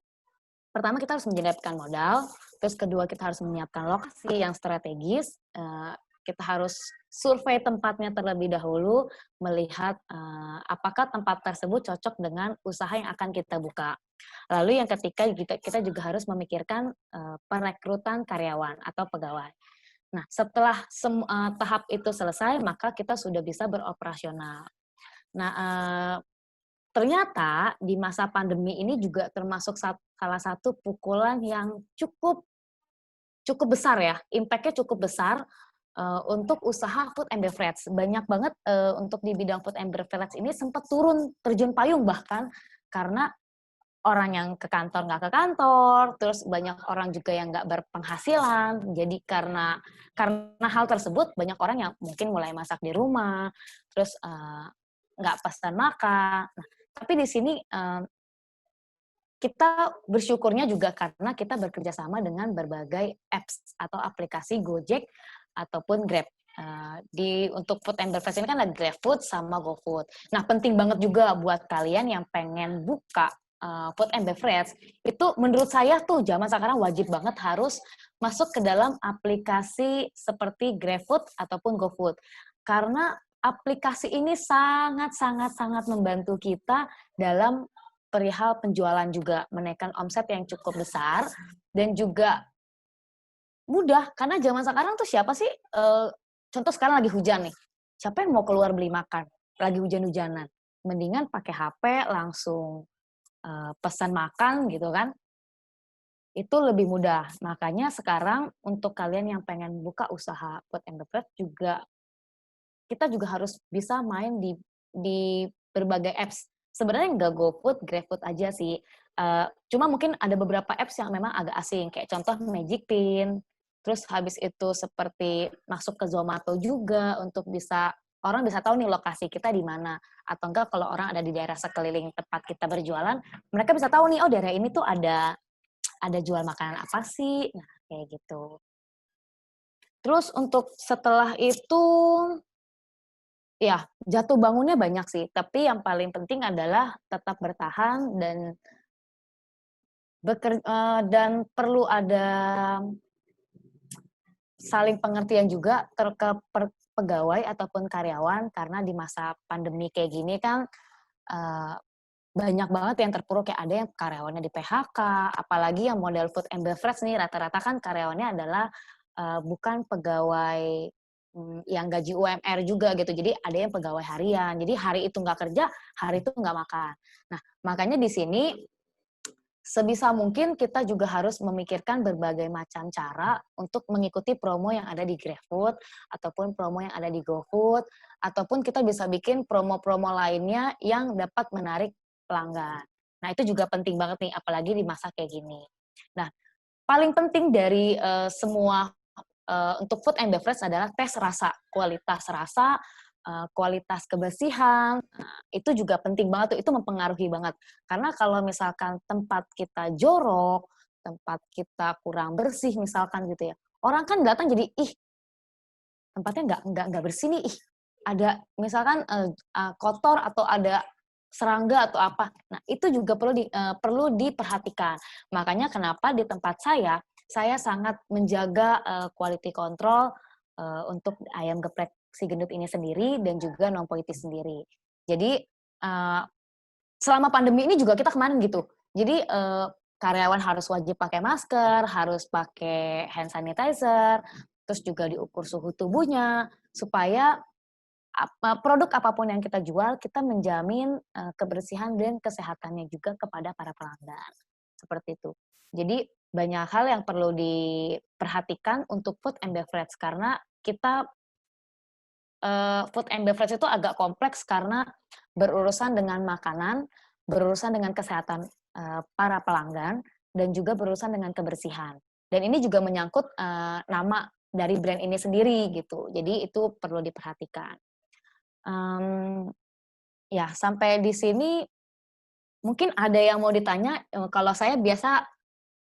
Speaker 6: pertama kita harus menyiapkan modal, terus kedua kita harus menyiapkan lokasi yang strategis, kita harus survei tempatnya terlebih dahulu, melihat apakah tempat tersebut cocok dengan usaha yang akan kita buka. Lalu yang ketiga, kita juga harus memikirkan perekrutan karyawan atau pegawai. Nah, setelah tahap itu selesai, maka kita sudah bisa beroperasional. Nah, ternyata di masa pandemi ini juga termasuk salah satu pukulan yang cukup besar ya, impact-nya cukup besar untuk usaha food and beverage. Banyak banget untuk di bidang food and beverage ini sempat turun terjun payung bahkan, karena orang yang ke kantor nggak ke kantor, terus banyak orang juga yang nggak berpenghasilan. Jadi karena hal tersebut, banyak orang yang mungkin mulai masak di rumah, terus nggak pesan makan. Nah, tapi di sini kita bersyukurnya juga karena kita bekerja sama dengan berbagai apps atau aplikasi Gojek ataupun Grab. Untuk food and beverage ini kan ada GrabFood sama GoFood. Nah, penting banget juga buat kalian yang pengen buka food and beverage, itu menurut saya tuh zaman sekarang wajib banget harus masuk ke dalam aplikasi seperti GrabFood ataupun GoFood. Karena aplikasi ini sangat membantu kita dalam perihal penjualan juga, menaikkan omset yang cukup besar, dan juga mudah, karena zaman sekarang tuh siapa sih, contoh sekarang lagi hujan nih, siapa yang mau keluar beli makan, lagi hujan-hujanan, mendingan pakai HP langsung pesan makan gitu kan, itu lebih mudah. Makanya sekarang untuk kalian yang pengen buka usaha food and beverage juga, kita juga harus bisa main di berbagai apps. Sebenarnya nggak GoFood, GrabFood aja sih. Cuma mungkin ada beberapa apps yang memang agak asing, kayak contoh Magic Pin, terus habis itu seperti masuk ke Zomato juga untuk bisa orang bisa tahu nih lokasi kita di mana. Atau enggak kalau orang ada di daerah sekeliling tempat kita berjualan, mereka bisa tahu nih, oh daerah ini tuh ada jual makanan apa sih. Nah, kayak gitu. Terus untuk setelah itu, ya jatuh bangunnya banyak sih. Tapi yang paling penting adalah tetap bertahan dan perlu ada saling pengertian juga ke pegawai ataupun karyawan, karena di masa pandemi kayak gini kan banyak banget yang terpuruk, kayak ada yang karyawannya di PHK, apalagi yang model food and beverage nih rata-rata kan karyawannya adalah bukan pegawai yang gaji UMR juga gitu, jadi ada yang pegawai harian, jadi hari itu nggak kerja, hari itu nggak makan. Nah, makanya di sini sebisa mungkin kita juga harus memikirkan berbagai macam cara untuk mengikuti promo yang ada di GrabFood, ataupun promo yang ada di GoFood, ataupun kita bisa bikin promo-promo lainnya yang dapat menarik pelanggan. Nah, itu juga penting banget nih, apalagi di masa kayak gini. Nah, paling penting dari semua untuk food and beverage adalah tes rasa, kualitas rasa, kualitas kebersihan, itu juga penting banget tuh, itu mempengaruhi banget. Karena kalau misalkan tempat kita jorok, tempat kita kurang bersih misalkan gitu ya, orang kan datang jadi, ih tempatnya nggak bersih nih, ih ada misalkan kotor atau ada serangga atau apa. Nah itu juga perlu diperhatikan. Makanya kenapa di tempat saya sangat menjaga quality control untuk ayam geprek si gendut ini sendiri dan juga non-politis sendiri. Jadi selama pandemi ini juga kita kemarin gitu. Jadi karyawan harus wajib pakai masker, harus pakai hand sanitizer, terus juga diukur suhu tubuhnya supaya produk apapun yang kita jual kita menjamin kebersihan dan kesehatannya juga kepada para pelanggan. Seperti itu. Jadi banyak hal yang perlu diperhatikan untuk food and beverage karena kita food and beverage itu agak kompleks karena berurusan dengan makanan, berurusan dengan kesehatan para pelanggan, dan juga berurusan dengan kebersihan. Dan ini juga menyangkut nama dari brand ini sendiri gitu. Jadi itu perlu diperhatikan. Ya sampai di sini mungkin ada yang mau ditanya. Kalau saya biasa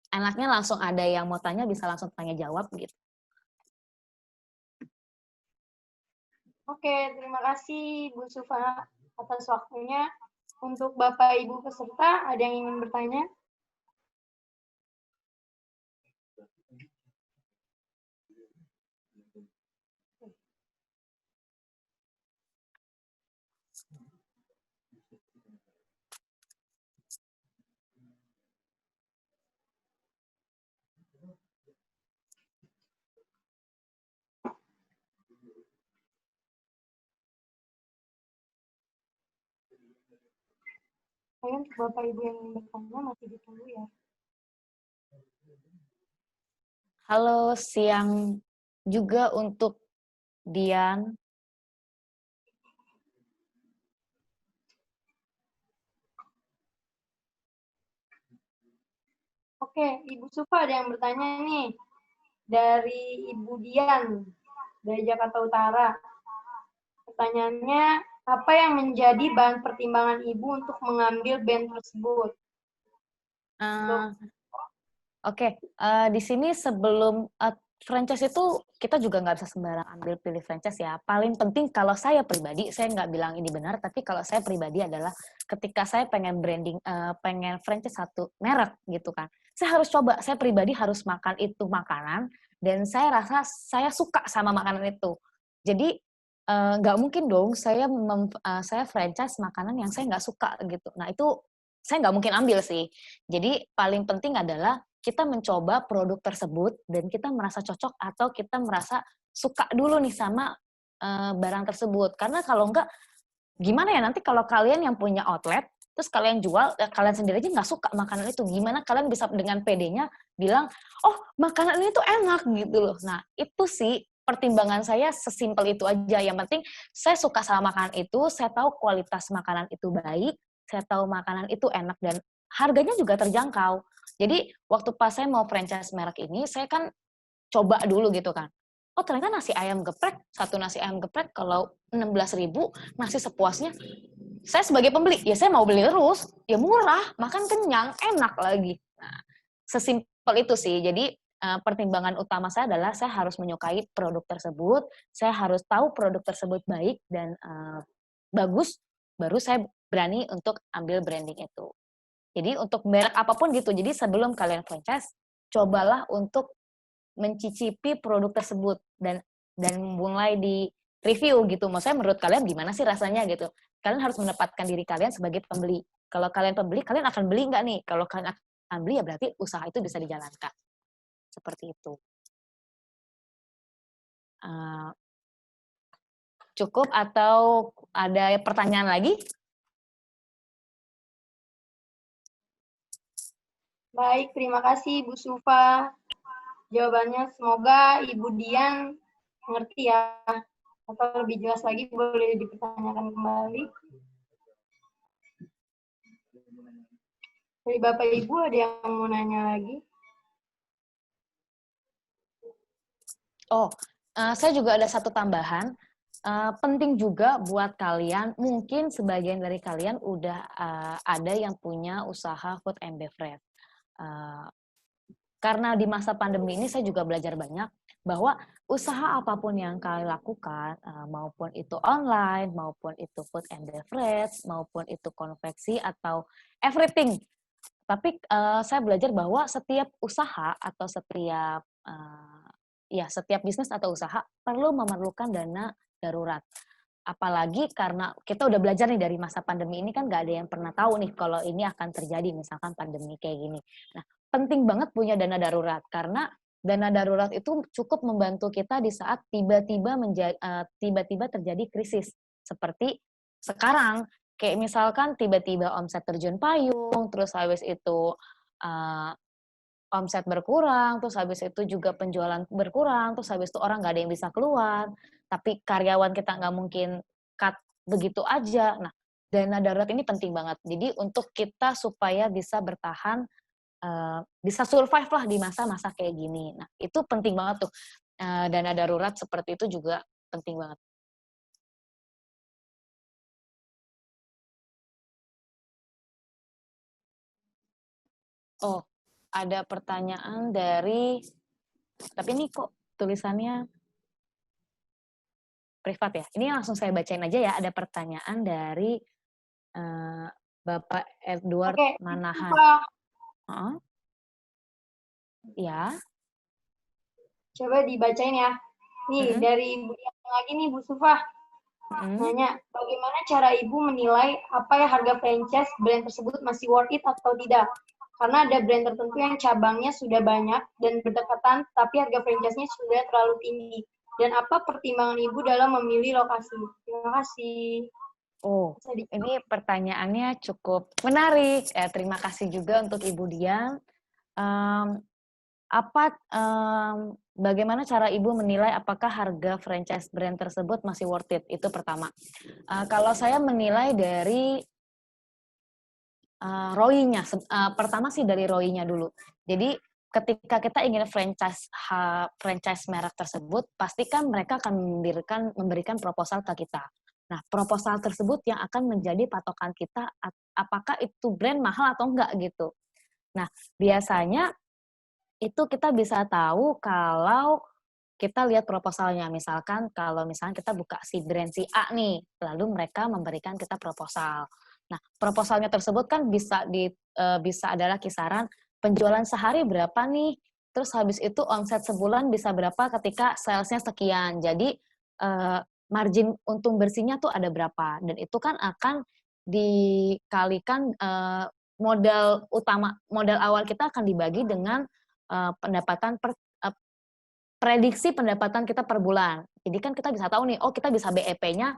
Speaker 6: enaknya langsung ada yang mau tanya bisa langsung tanya jawab gitu.
Speaker 2: Oke, terima kasih Bu Sufa atas waktunya. Untuk Bapak Ibu peserta, ada yang ingin bertanya? Saya untuk Bapak Ibu yang ingin bertanya masih ditunggu ya.
Speaker 6: Halo, siang juga untuk Dian.
Speaker 2: Oke, Ibu Sufa ada yang bertanya nih. Dari Ibu Dian, dari Jakarta Utara. Pertanyaannya, apa yang menjadi bahan pertimbangan Ibu untuk mengambil band tersebut?
Speaker 6: Oke, di sini sebelum franchise itu kita juga nggak bisa sembarang ambil pilih franchise ya. Paling penting kalau saya pribadi, saya nggak bilang ini benar, tapi kalau saya pribadi adalah ketika saya pengen branding, pengen franchise satu merek gitu kan, saya harus coba, saya pribadi harus makan itu makanan, dan saya rasa saya suka sama makanan itu. Jadi nggak mungkin dong saya franchise makanan yang saya nggak suka gitu. Nah itu saya nggak mungkin ambil sih. Jadi paling penting adalah kita mencoba produk tersebut dan kita merasa cocok atau kita merasa suka dulu nih sama barang tersebut. Karena kalau enggak, gimana ya nanti kalau kalian yang punya outlet, terus kalian jual, kalian sendiri aja nggak suka makanan itu. Gimana kalian bisa dengan PD-nya bilang, oh makanan ini tuh enak gitu loh. Nah itu sih pertimbangan saya sesimpel itu aja. Yang penting saya suka sama makanan itu, saya tahu kualitas makanan itu baik, saya tahu makanan itu enak dan harganya juga terjangkau. Jadi waktu pas saya mau franchise merek ini, saya kan coba dulu gitu kan. oh ternyata nasi ayam geprek, satu nasi ayam geprek kalau 16.000, nasi sepuasnya. Saya sebagai pembeli, ya saya mau beli terus, ya murah, makan kenyang, enak lagi. Nah, sesimpel itu sih. Jadi pertimbangan utama saya adalah saya harus menyukai produk tersebut, saya harus tahu produk tersebut baik dan bagus, baru saya berani untuk ambil branding itu. Jadi untuk merek apapun gitu, jadi sebelum kalian franchise, cobalah untuk mencicipi produk tersebut dan mulai di review gitu. Maksudnya menurut kalian gimana sih rasanya gitu. Kalian harus menempatkan diri kalian sebagai pembeli. Kalau kalian pembeli, kalian akan beli nggak nih? Kalau kalian akan beli ya berarti usaha itu bisa dijalankan. Seperti itu. Cukup atau ada pertanyaan lagi?
Speaker 2: Baik, terima kasih Bu Sufa. Jawabannya semoga Ibu Dian mengerti ya. Atau lebih jelas lagi boleh dipertanyakan kembali. Dari Bapak Ibu ada yang mau nanya lagi?
Speaker 6: Oh, saya juga ada satu tambahan. Penting juga buat kalian, mungkin sebagian dari kalian udah ada yang punya usaha food and beverage. Karena di masa pandemi ini saya juga belajar banyak bahwa usaha apapun yang kalian lakukan, maupun itu online, maupun itu food and beverage, maupun itu konveksi atau everything. Tapi saya belajar bahwa setiap usaha atau setiap setiap bisnis atau usaha perlu memerlukan dana darurat. Apalagi karena kita udah belajar nih dari masa pandemi ini kan nggak ada yang pernah tahu nih kalau ini akan terjadi misalkan pandemi kayak gini. Nah, penting banget punya dana darurat karena dana darurat itu cukup membantu kita di saat tiba-tiba terjadi krisis seperti sekarang. Kayak misalkan tiba-tiba omset terjun payung, terus habis itu omset berkurang, terus habis itu juga penjualan berkurang, terus habis itu orang nggak ada yang bisa keluar, tapi karyawan kita nggak mungkin cut begitu aja. Nah, dana darurat ini penting banget. Jadi untuk kita supaya bisa bertahan, bisa survive lah di masa-masa kayak gini. Nah, itu penting banget tuh. Dana darurat seperti itu juga penting banget. Oh, ada pertanyaan dari, tapi ini kok tulisannya privat ya. Ini langsung saya bacain aja ya. Ada pertanyaan dari Bapak Edward Manahan. Ya.
Speaker 2: Coba dibacain ya. Nih, dari Bu yang lagi nih, Bu Sufa. Nanya, bagaimana cara Ibu menilai apa ya harga franchise brand tersebut masih worth it atau tidak? Karena ada brand tertentu yang cabangnya sudah banyak dan berdekatan, tapi harga franchise-nya sudah terlalu tinggi. Dan apa pertimbangan Ibu dalam memilih lokasi? Terima kasih.
Speaker 6: Oh, ini pertanyaannya cukup menarik. Terima kasih juga untuk Ibu Dian. Bagaimana cara Ibu menilai apakah harga franchise brand tersebut masih worth it? Itu pertama. Kalau saya menilai dari ROI-nya, pertama sih dari ROI-nya dulu. Jadi ketika kita ingin franchise merek tersebut, pastikan mereka akan memberikan proposal ke kita. Nah, proposal tersebut yang akan menjadi patokan kita apakah itu brand mahal atau enggak gitu. Nah, biasanya itu kita bisa tahu kalau kita lihat proposalnya. Misalkan kalau misalnya kita buka si brand si A nih, lalu mereka memberikan kita proposal. Nah, proposalnya tersebut kan bisa adalah kisaran penjualan sehari berapa nih, terus habis itu omset sebulan bisa berapa ketika salesnya sekian. Jadi margin untung bersihnya tuh ada berapa, dan itu kan akan dikalikan modal awal kita akan dibagi dengan prediksi pendapatan kita per bulan. Jadi kan kita bisa tahu nih, oh kita bisa BEP-nya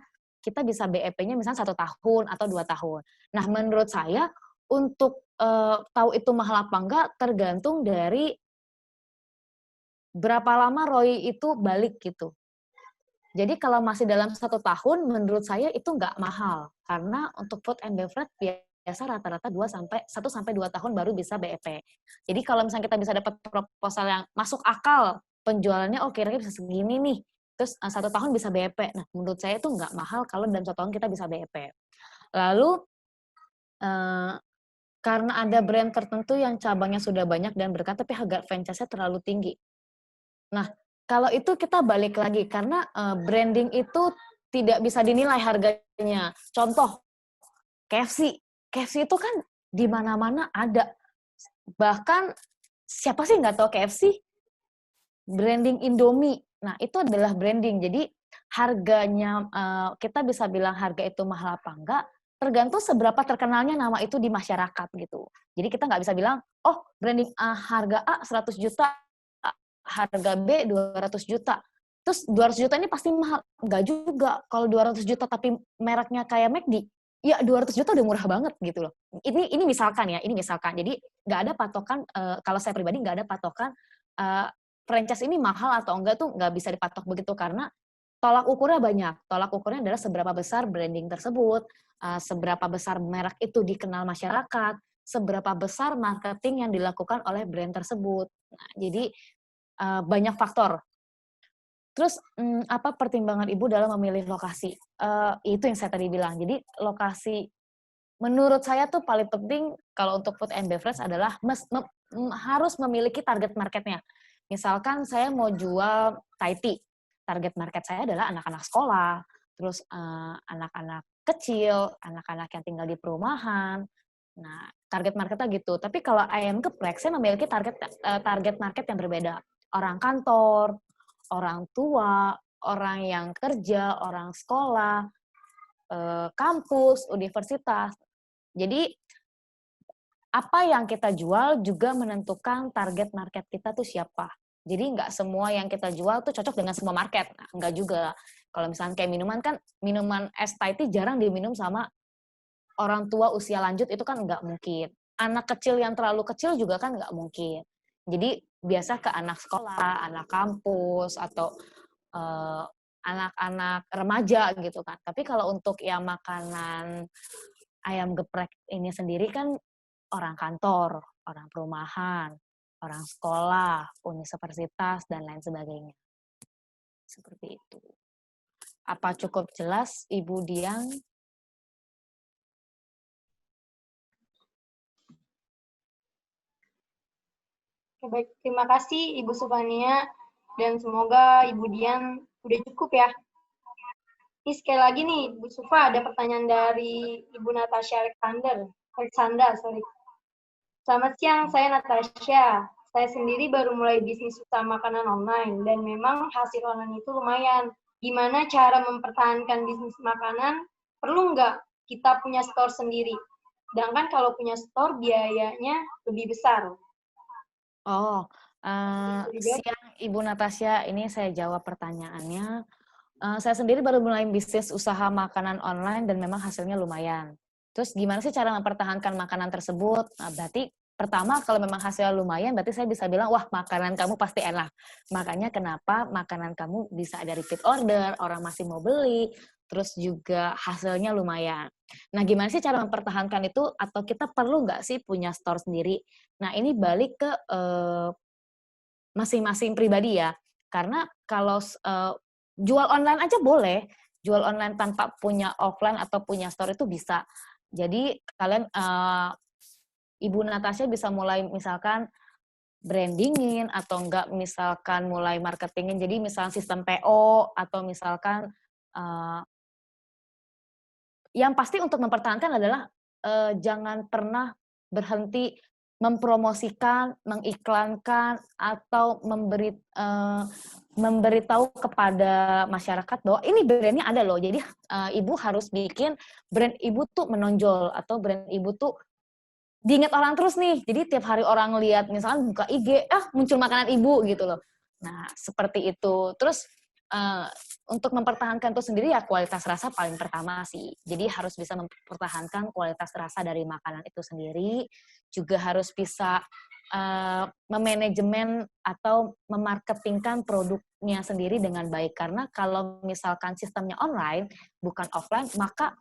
Speaker 6: misalnya 1 tahun atau 2 tahun. Nah, menurut saya untuk tahu itu mahal apa enggak tergantung dari berapa lama ROI itu balik gitu. Jadi kalau masih dalam 1 tahun, menurut saya itu enggak mahal. Karena untuk food and beverage biasa rata-rata 1-2 tahun baru bisa BEP. Jadi kalau misalnya kita bisa dapat proposal yang masuk akal penjualannya kira-kira bisa segini nih, terus 1 tahun bisa BEP. Nah, menurut saya itu nggak mahal kalau dalam 1 tahun kita bisa BEP. Lalu karena ada brand tertentu yang cabangnya sudah banyak dan berkah, tapi harga franchise-nya terlalu tinggi. Nah, kalau itu kita balik lagi, karena branding itu tidak bisa dinilai harganya. Contoh, KFC. KFC itu kan di mana-mana ada. Bahkan, siapa sih nggak tahu KFC? Branding Indomie. Nah, itu adalah branding. Jadi, harganya, kita bisa bilang harga itu mahal apa enggak, tergantung seberapa terkenalnya nama itu di masyarakat gitu. Jadi kita nggak bisa bilang, oh branding harga A 100 juta, harga B 200 juta. Terus 200 juta ini pasti mahal. Enggak juga. Kalau 200 juta tapi mereknya kayak McD, ya 200 juta udah murah banget gitu loh. Ini misalkan ya, ini misalkan. Jadi nggak ada patokan, kalau saya pribadi nggak ada patokan franchise ini mahal atau enggak tuh nggak bisa dipatok begitu, karena tolak ukurnya banyak. Tolak ukurnya adalah seberapa besar branding tersebut, seberapa besar merek itu dikenal masyarakat, seberapa besar marketing yang dilakukan oleh brand tersebut. Nah, jadi banyak faktor. Terus apa pertimbangan Ibu dalam memilih lokasi? Itu yang saya tadi bilang. Jadi lokasi menurut saya tuh paling penting kalau untuk food and beverage adalah harus memiliki target marketnya. Misalkan saya mau jual Thai tea, target market saya adalah anak-anak sekolah, terus anak-anak kecil, anak-anak yang tinggal di perumahan. Nah, target marketnya gitu. Tapi kalau ayam geprek, saya memiliki target market yang berbeda. Orang kantor, orang tua, orang yang kerja, orang sekolah, kampus, universitas. Jadi, apa yang kita jual juga menentukan target market kita tuh siapa. Jadi nggak semua yang kita jual tuh cocok dengan semua market. Nah, nggak juga. Kalau misalnya kayak minuman kan, minuman es Thai tea jarang diminum sama orang tua usia lanjut, itu kan nggak mungkin. Anak kecil yang terlalu kecil juga kan nggak mungkin. Jadi biasa ke anak sekolah, anak kampus, atau anak-anak remaja gitu kan. Tapi kalau untuk yang makanan ayam geprek ini sendiri kan orang kantor, orang perumahan, orang sekolah, universitas, dan lain sebagainya. Seperti itu. Apa cukup jelas, Ibu Diang?
Speaker 2: Oke, baik, terima kasih Ibu Sufania, dan semoga Ibu Dian udah cukup ya. Ini sekali lagi nih, Bu Sufa, ada pertanyaan dari Ibu Natasha Alexander, sorry. Selamat siang, saya Natasha. Saya sendiri baru mulai bisnis usaha makanan online, dan memang hasil online itu lumayan. Gimana cara mempertahankan bisnis makanan? Perlu nggak kita punya store sendiri? Sedangkan kalau punya store, biayanya lebih besar.
Speaker 6: Oh, siang Ibu Natasha, ini saya jawab pertanyaannya. Saya sendiri baru mulai bisnis usaha makanan online dan memang hasilnya lumayan. Terus gimana sih cara mempertahankan makanan tersebut? Nah, berarti pertama kalau memang hasilnya lumayan, berarti saya bisa bilang, wah makanan kamu pasti enak. Makanya kenapa makanan kamu bisa ada repeat order, orang masih mau beli, terus juga hasilnya lumayan. Nah, gimana sih cara mempertahankan itu? Atau kita perlu nggak sih punya store sendiri? Nah, ini balik ke masing-masing pribadi ya. Karena kalau jual online aja boleh, jual online tanpa punya offline atau punya store itu bisa. Jadi kalian, Ibu Natasha bisa mulai misalkan brandingin atau enggak misalkan mulai marketingin. Jadi misalkan sistem PO atau misalkan yang pasti untuk mempertahankan adalah jangan pernah berhenti mempromosikan, mengiklankan, atau memberitahu kepada masyarakat bahwa ini brandnya ada loh. Jadi Ibu harus bikin brand Ibu tuh menonjol, atau brand Ibu tuh diingat orang terus nih. Jadi tiap hari orang lihat, misalkan buka IG, muncul makanan Ibu gitu loh. Nah, seperti itu. Terus untuk mempertahankan itu sendiri ya kualitas rasa paling pertama sih. Jadi harus bisa mempertahankan kualitas rasa dari makanan itu sendiri. Juga harus bisa memanajemen atau memarketingkan produknya sendiri dengan baik. Karena kalau misalkan sistemnya online, bukan offline, maka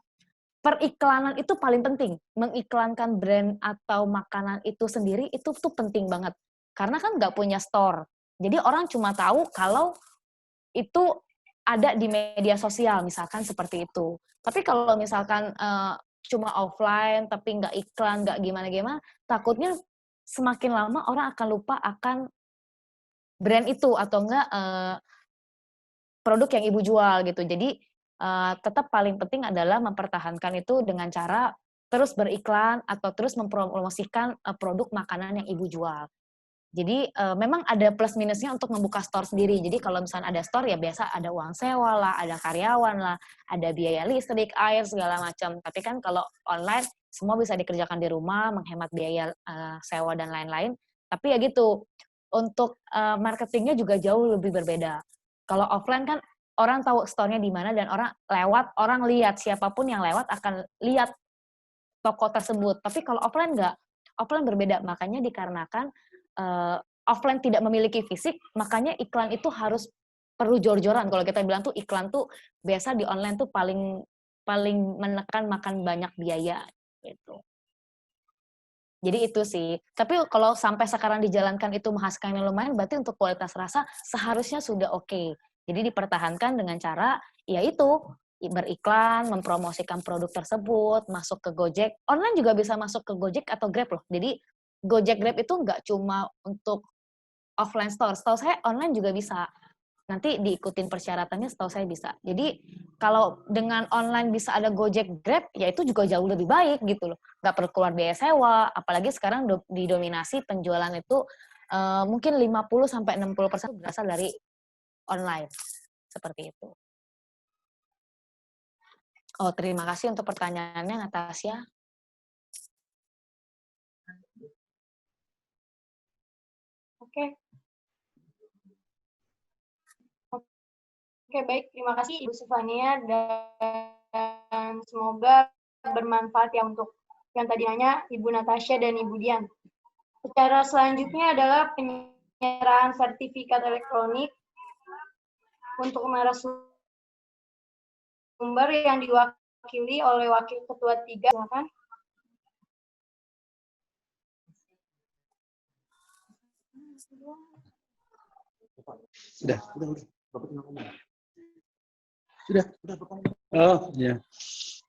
Speaker 6: periklanan itu paling penting. Mengiklankan brand atau makanan itu sendiri itu tuh penting banget. Karena kan nggak punya store. Jadi orang cuma tahu kalau itu ada di media sosial, misalkan seperti itu. Tapi kalau misalkan cuma offline, tapi nggak iklan, nggak gimana-gimana, takutnya semakin lama orang akan lupa akan brand itu atau enggak produk yang ibu jual gitu. Jadi tetap paling penting adalah mempertahankan itu dengan cara terus beriklan atau terus mempromosikan produk makanan yang ibu jual. Jadi memang ada plus minusnya untuk membuka store sendiri. Jadi kalau misalnya ada store ya biasa ada uang sewa lah, ada karyawan lah, ada biaya listrik, air segala macam. Tapi kan kalau online semua bisa dikerjakan di rumah, menghemat biaya sewa dan lain-lain. Tapi ya gitu, untuk marketingnya juga jauh lebih berbeda. Kalau offline kan orang tahu store-nya di mana dan orang lewat, orang lihat, siapapun yang lewat akan lihat toko tersebut. Tapi kalau offline nggak, offline berbeda. Makanya dikarenakan offline tidak memiliki fisik, makanya iklan itu harus perlu jor-joran. Kalau kita bilang tuh iklan tuh biasa di online tuh paling menekan makan banyak biaya gitu. Jadi itu sih. Tapi kalau sampai sekarang dijalankan itu menghasilkan yang lumayan, berarti untuk kualitas rasa seharusnya sudah oke. Jadi dipertahankan dengan cara yaitu beriklan, mempromosikan produk tersebut, masuk ke Gojek. Online juga bisa masuk ke Gojek atau Grab loh. Jadi Gojek Grab itu nggak cuma untuk offline store. Setahu saya online juga bisa. Nanti diikutin persyaratannya setahu saya bisa. Jadi kalau dengan online bisa ada Gojek, Grab, ya itu juga jauh lebih baik gitu loh. Nggak perlu keluar biaya sewa, apalagi sekarang didominasi penjualan itu mungkin 50-60% berasal dari online. Seperti itu. Oh, terima kasih untuk pertanyaannya, Natasha.
Speaker 2: Oke. Oke, baik. Terima kasih Ibu Sufania dan semoga bermanfaat ya untuk yang tadi nanya Ibu Natasha dan Ibu Dian. Secara selanjutnya adalah penyerahan sertifikat elektronik untuk narasumber yang diwakili oleh Wakil Ketua 3. Silakan.
Speaker 7: Sudah. Oh, ya.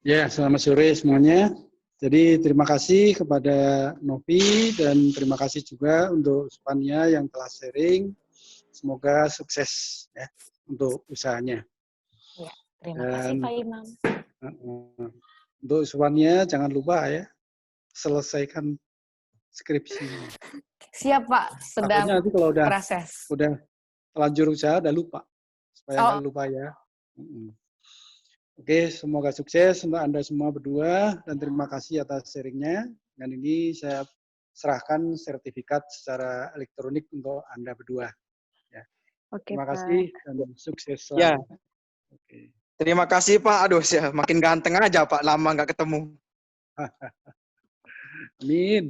Speaker 7: Ya, selamat sore semuanya. Jadi terima kasih kepada Novi dan terima kasih juga untuk Sufania yang telah sharing. Semoga sukses ya untuk usahanya.
Speaker 6: Ya, terima kasih Pak Imam.
Speaker 7: Untuk Sufania jangan lupa ya selesaikan skripsi.
Speaker 6: Siap Pak, sedang
Speaker 7: nanti kalau
Speaker 6: proses.
Speaker 7: Udah lanjut usaha udah lupa. Supaya nggak lupa ya. Oke, semoga sukses untuk Anda semua berdua dan terima kasih atas sharingnya. Dan ini saya serahkan sertifikat secara elektronik untuk Anda berdua. Ya.
Speaker 4: Oke,
Speaker 7: terima
Speaker 4: Pak.
Speaker 7: kasih dan sukses selalu.
Speaker 5: Ya.
Speaker 7: Oke.
Speaker 5: Terima kasih Pak. Aduh, ya, makin ganteng aja Pak. Lama nggak ketemu.
Speaker 7: Amin.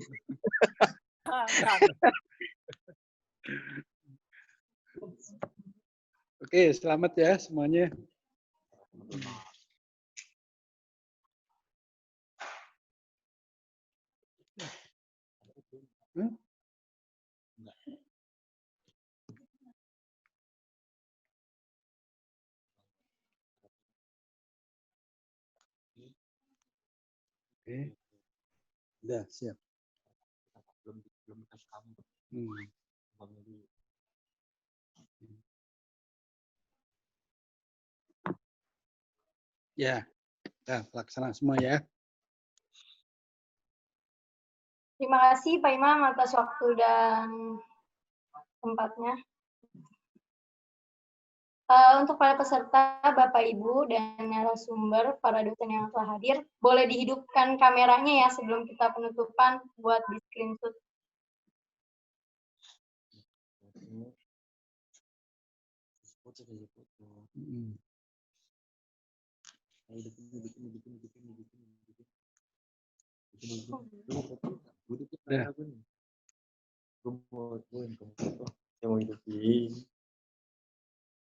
Speaker 7: Oke, selamat ya semuanya. Oke. Udah siap. Ya, kita laksana semua ya.
Speaker 2: Terima kasih Pak Imam atas waktu dan tempatnya. Untuk para peserta, Bapak Ibu dan narasumber, para dosen yang telah hadir, boleh dihidupkan kameranya ya sebelum kita penutupan buat di screenshot.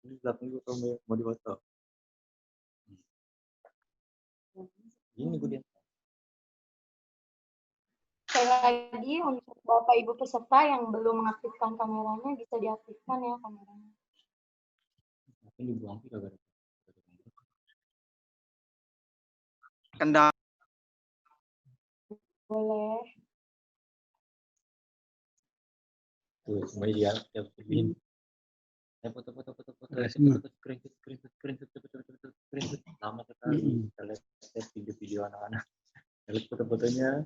Speaker 8: Ini belakang gue kalau mau dipoto. Ini gue dia.
Speaker 2: Oke, sekali lagi untuk Bapak Ibu peserta yang belum mengaktifkan kameranya bisa diaktifkan ya kameranya.
Speaker 5: Kendala.
Speaker 2: Boleh.
Speaker 8: Tuh, semuanya dia bikin. Foto, screenshot. Lama sekali. Kita lihat video-video anak-anak. Lihat foto-fotonya.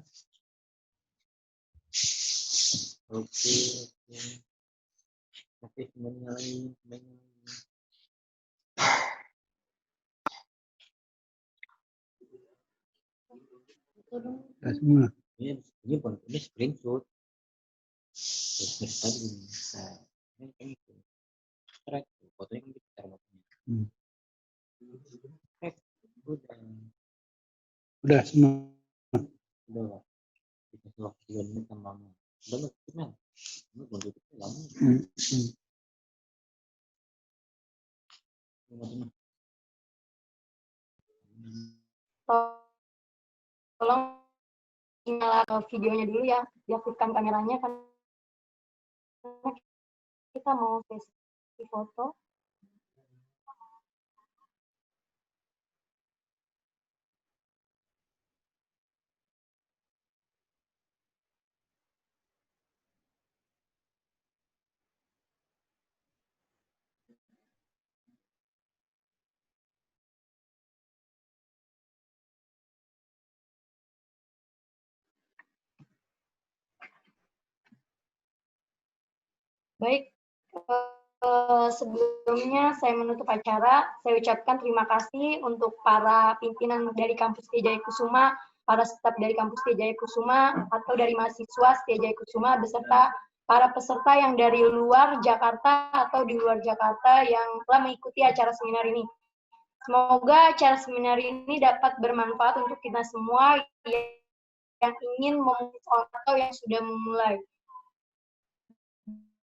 Speaker 8: Oke, semuanya lain.
Speaker 7: Semua.
Speaker 8: Ini screenshot. Terus tadi ini track fotonya kan kita cara fotonya. Track
Speaker 7: Udah semua.
Speaker 8: udah kita waktu 3 menit sama mama. Udah nggak cukup men? Ini belum tutup lama.
Speaker 2: Tolong nyalakan videonya dulu ya, diaktifkan kameranya karena kita mau sesi foto. Baik, sebelumnya saya menutup acara, saya ucapkan terima kasih untuk para pimpinan dari kampus Jaya Kusuma, para staf dari kampus Jaya Kusuma, atau dari mahasiswa Jaya Kusuma, beserta para peserta yang dari luar Jakarta atau di luar Jakarta yang telah mengikuti acara seminar ini. Semoga acara seminar ini dapat bermanfaat untuk kita semua yang ingin memulai atau yang sudah memulai.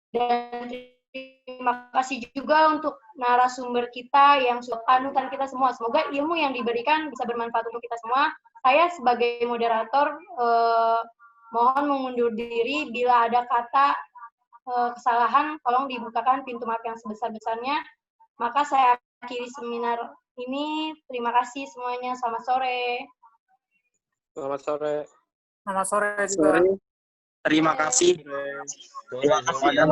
Speaker 2: Dan terima kasih juga untuk narasumber kita yang sudah panutan kita semua. Semoga ilmu yang diberikan bisa bermanfaat untuk kita semua. Saya sebagai moderator mohon mengundur diri. Bila ada kata kesalahan, tolong dibukakan pintu maaf yang sebesar-besarnya. Maka saya akhiri seminar ini. Terima kasih semuanya. Selamat sore.
Speaker 5: Selamat sore.
Speaker 9: Selamat sore juga.
Speaker 5: Terima kasih. Terima kasih Ibu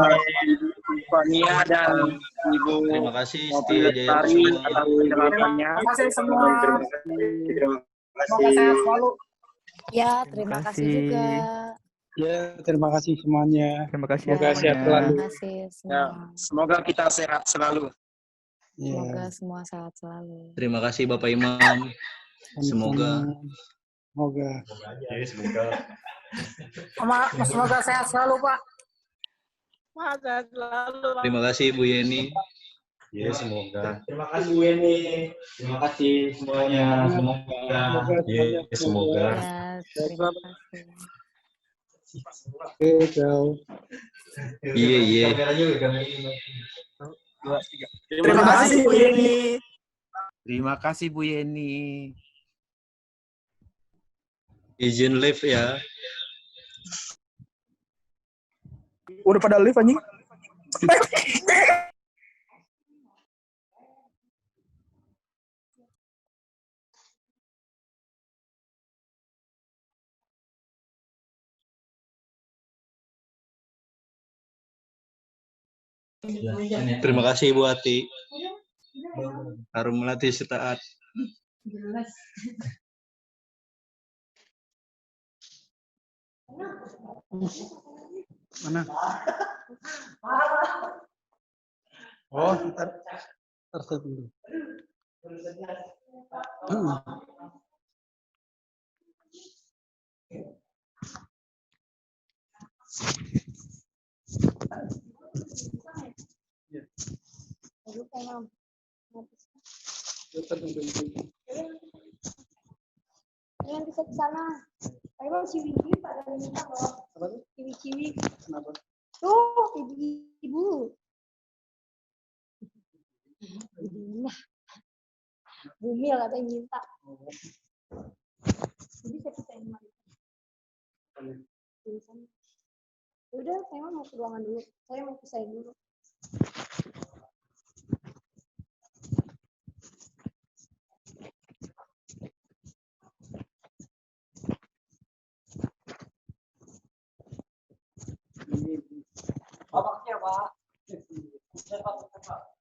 Speaker 5: Fania dan Ibu
Speaker 8: Terima kasih
Speaker 5: Lestari atas penjelasannya.
Speaker 9: Terima kasih semua.
Speaker 5: Terima kasih.
Speaker 9: Semoga sehat selalu.
Speaker 6: Ya, terima kasih juga.
Speaker 7: Ya, terima kasih semuanya.
Speaker 10: Terima kasih
Speaker 7: Semoga
Speaker 10: semuanya.
Speaker 7: sehat selalu.
Speaker 6: Terima kasih
Speaker 5: Ya,
Speaker 6: semua.
Speaker 5: semoga kita sehat selalu.
Speaker 6: Semoga semua sehat selalu.
Speaker 8: Terima kasih Bapak Imam. Semoga.
Speaker 7: Semoga.
Speaker 9: Semoga sehat selalu, Pak.
Speaker 3: Sehat selalu.
Speaker 8: Terima kasih Bu Yeni.
Speaker 10: Ya, semoga.
Speaker 11: Terima kasih Bu Yeni. Terima kasih semuanya. Semoga.
Speaker 10: Ya, semoga.
Speaker 6: Ya, terima kasih.
Speaker 7: Oke, ciao.
Speaker 8: Iya.
Speaker 9: Terima kasih, Bu Yeni.
Speaker 10: Terima kasih Bu Yeni.
Speaker 8: Izin live ya.
Speaker 9: Udah pada live anjing.
Speaker 8: Terima kasih Ibu Ati. Harum melatih setaat.
Speaker 7: Mana? Oh, ntar dulu.
Speaker 2: Kalian bisa ke sana. Ayo ciwi-ciwi pada minta loh. Ciwi-ciwi.
Speaker 7: Kenapa?
Speaker 2: Tuh, ibu-ibu. Bumil katanya minta. Jadi saya bisa tulisan. Udah, saya mau ke ruangan dulu. Saya mau pisahin dulu.
Speaker 9: Apa Pak?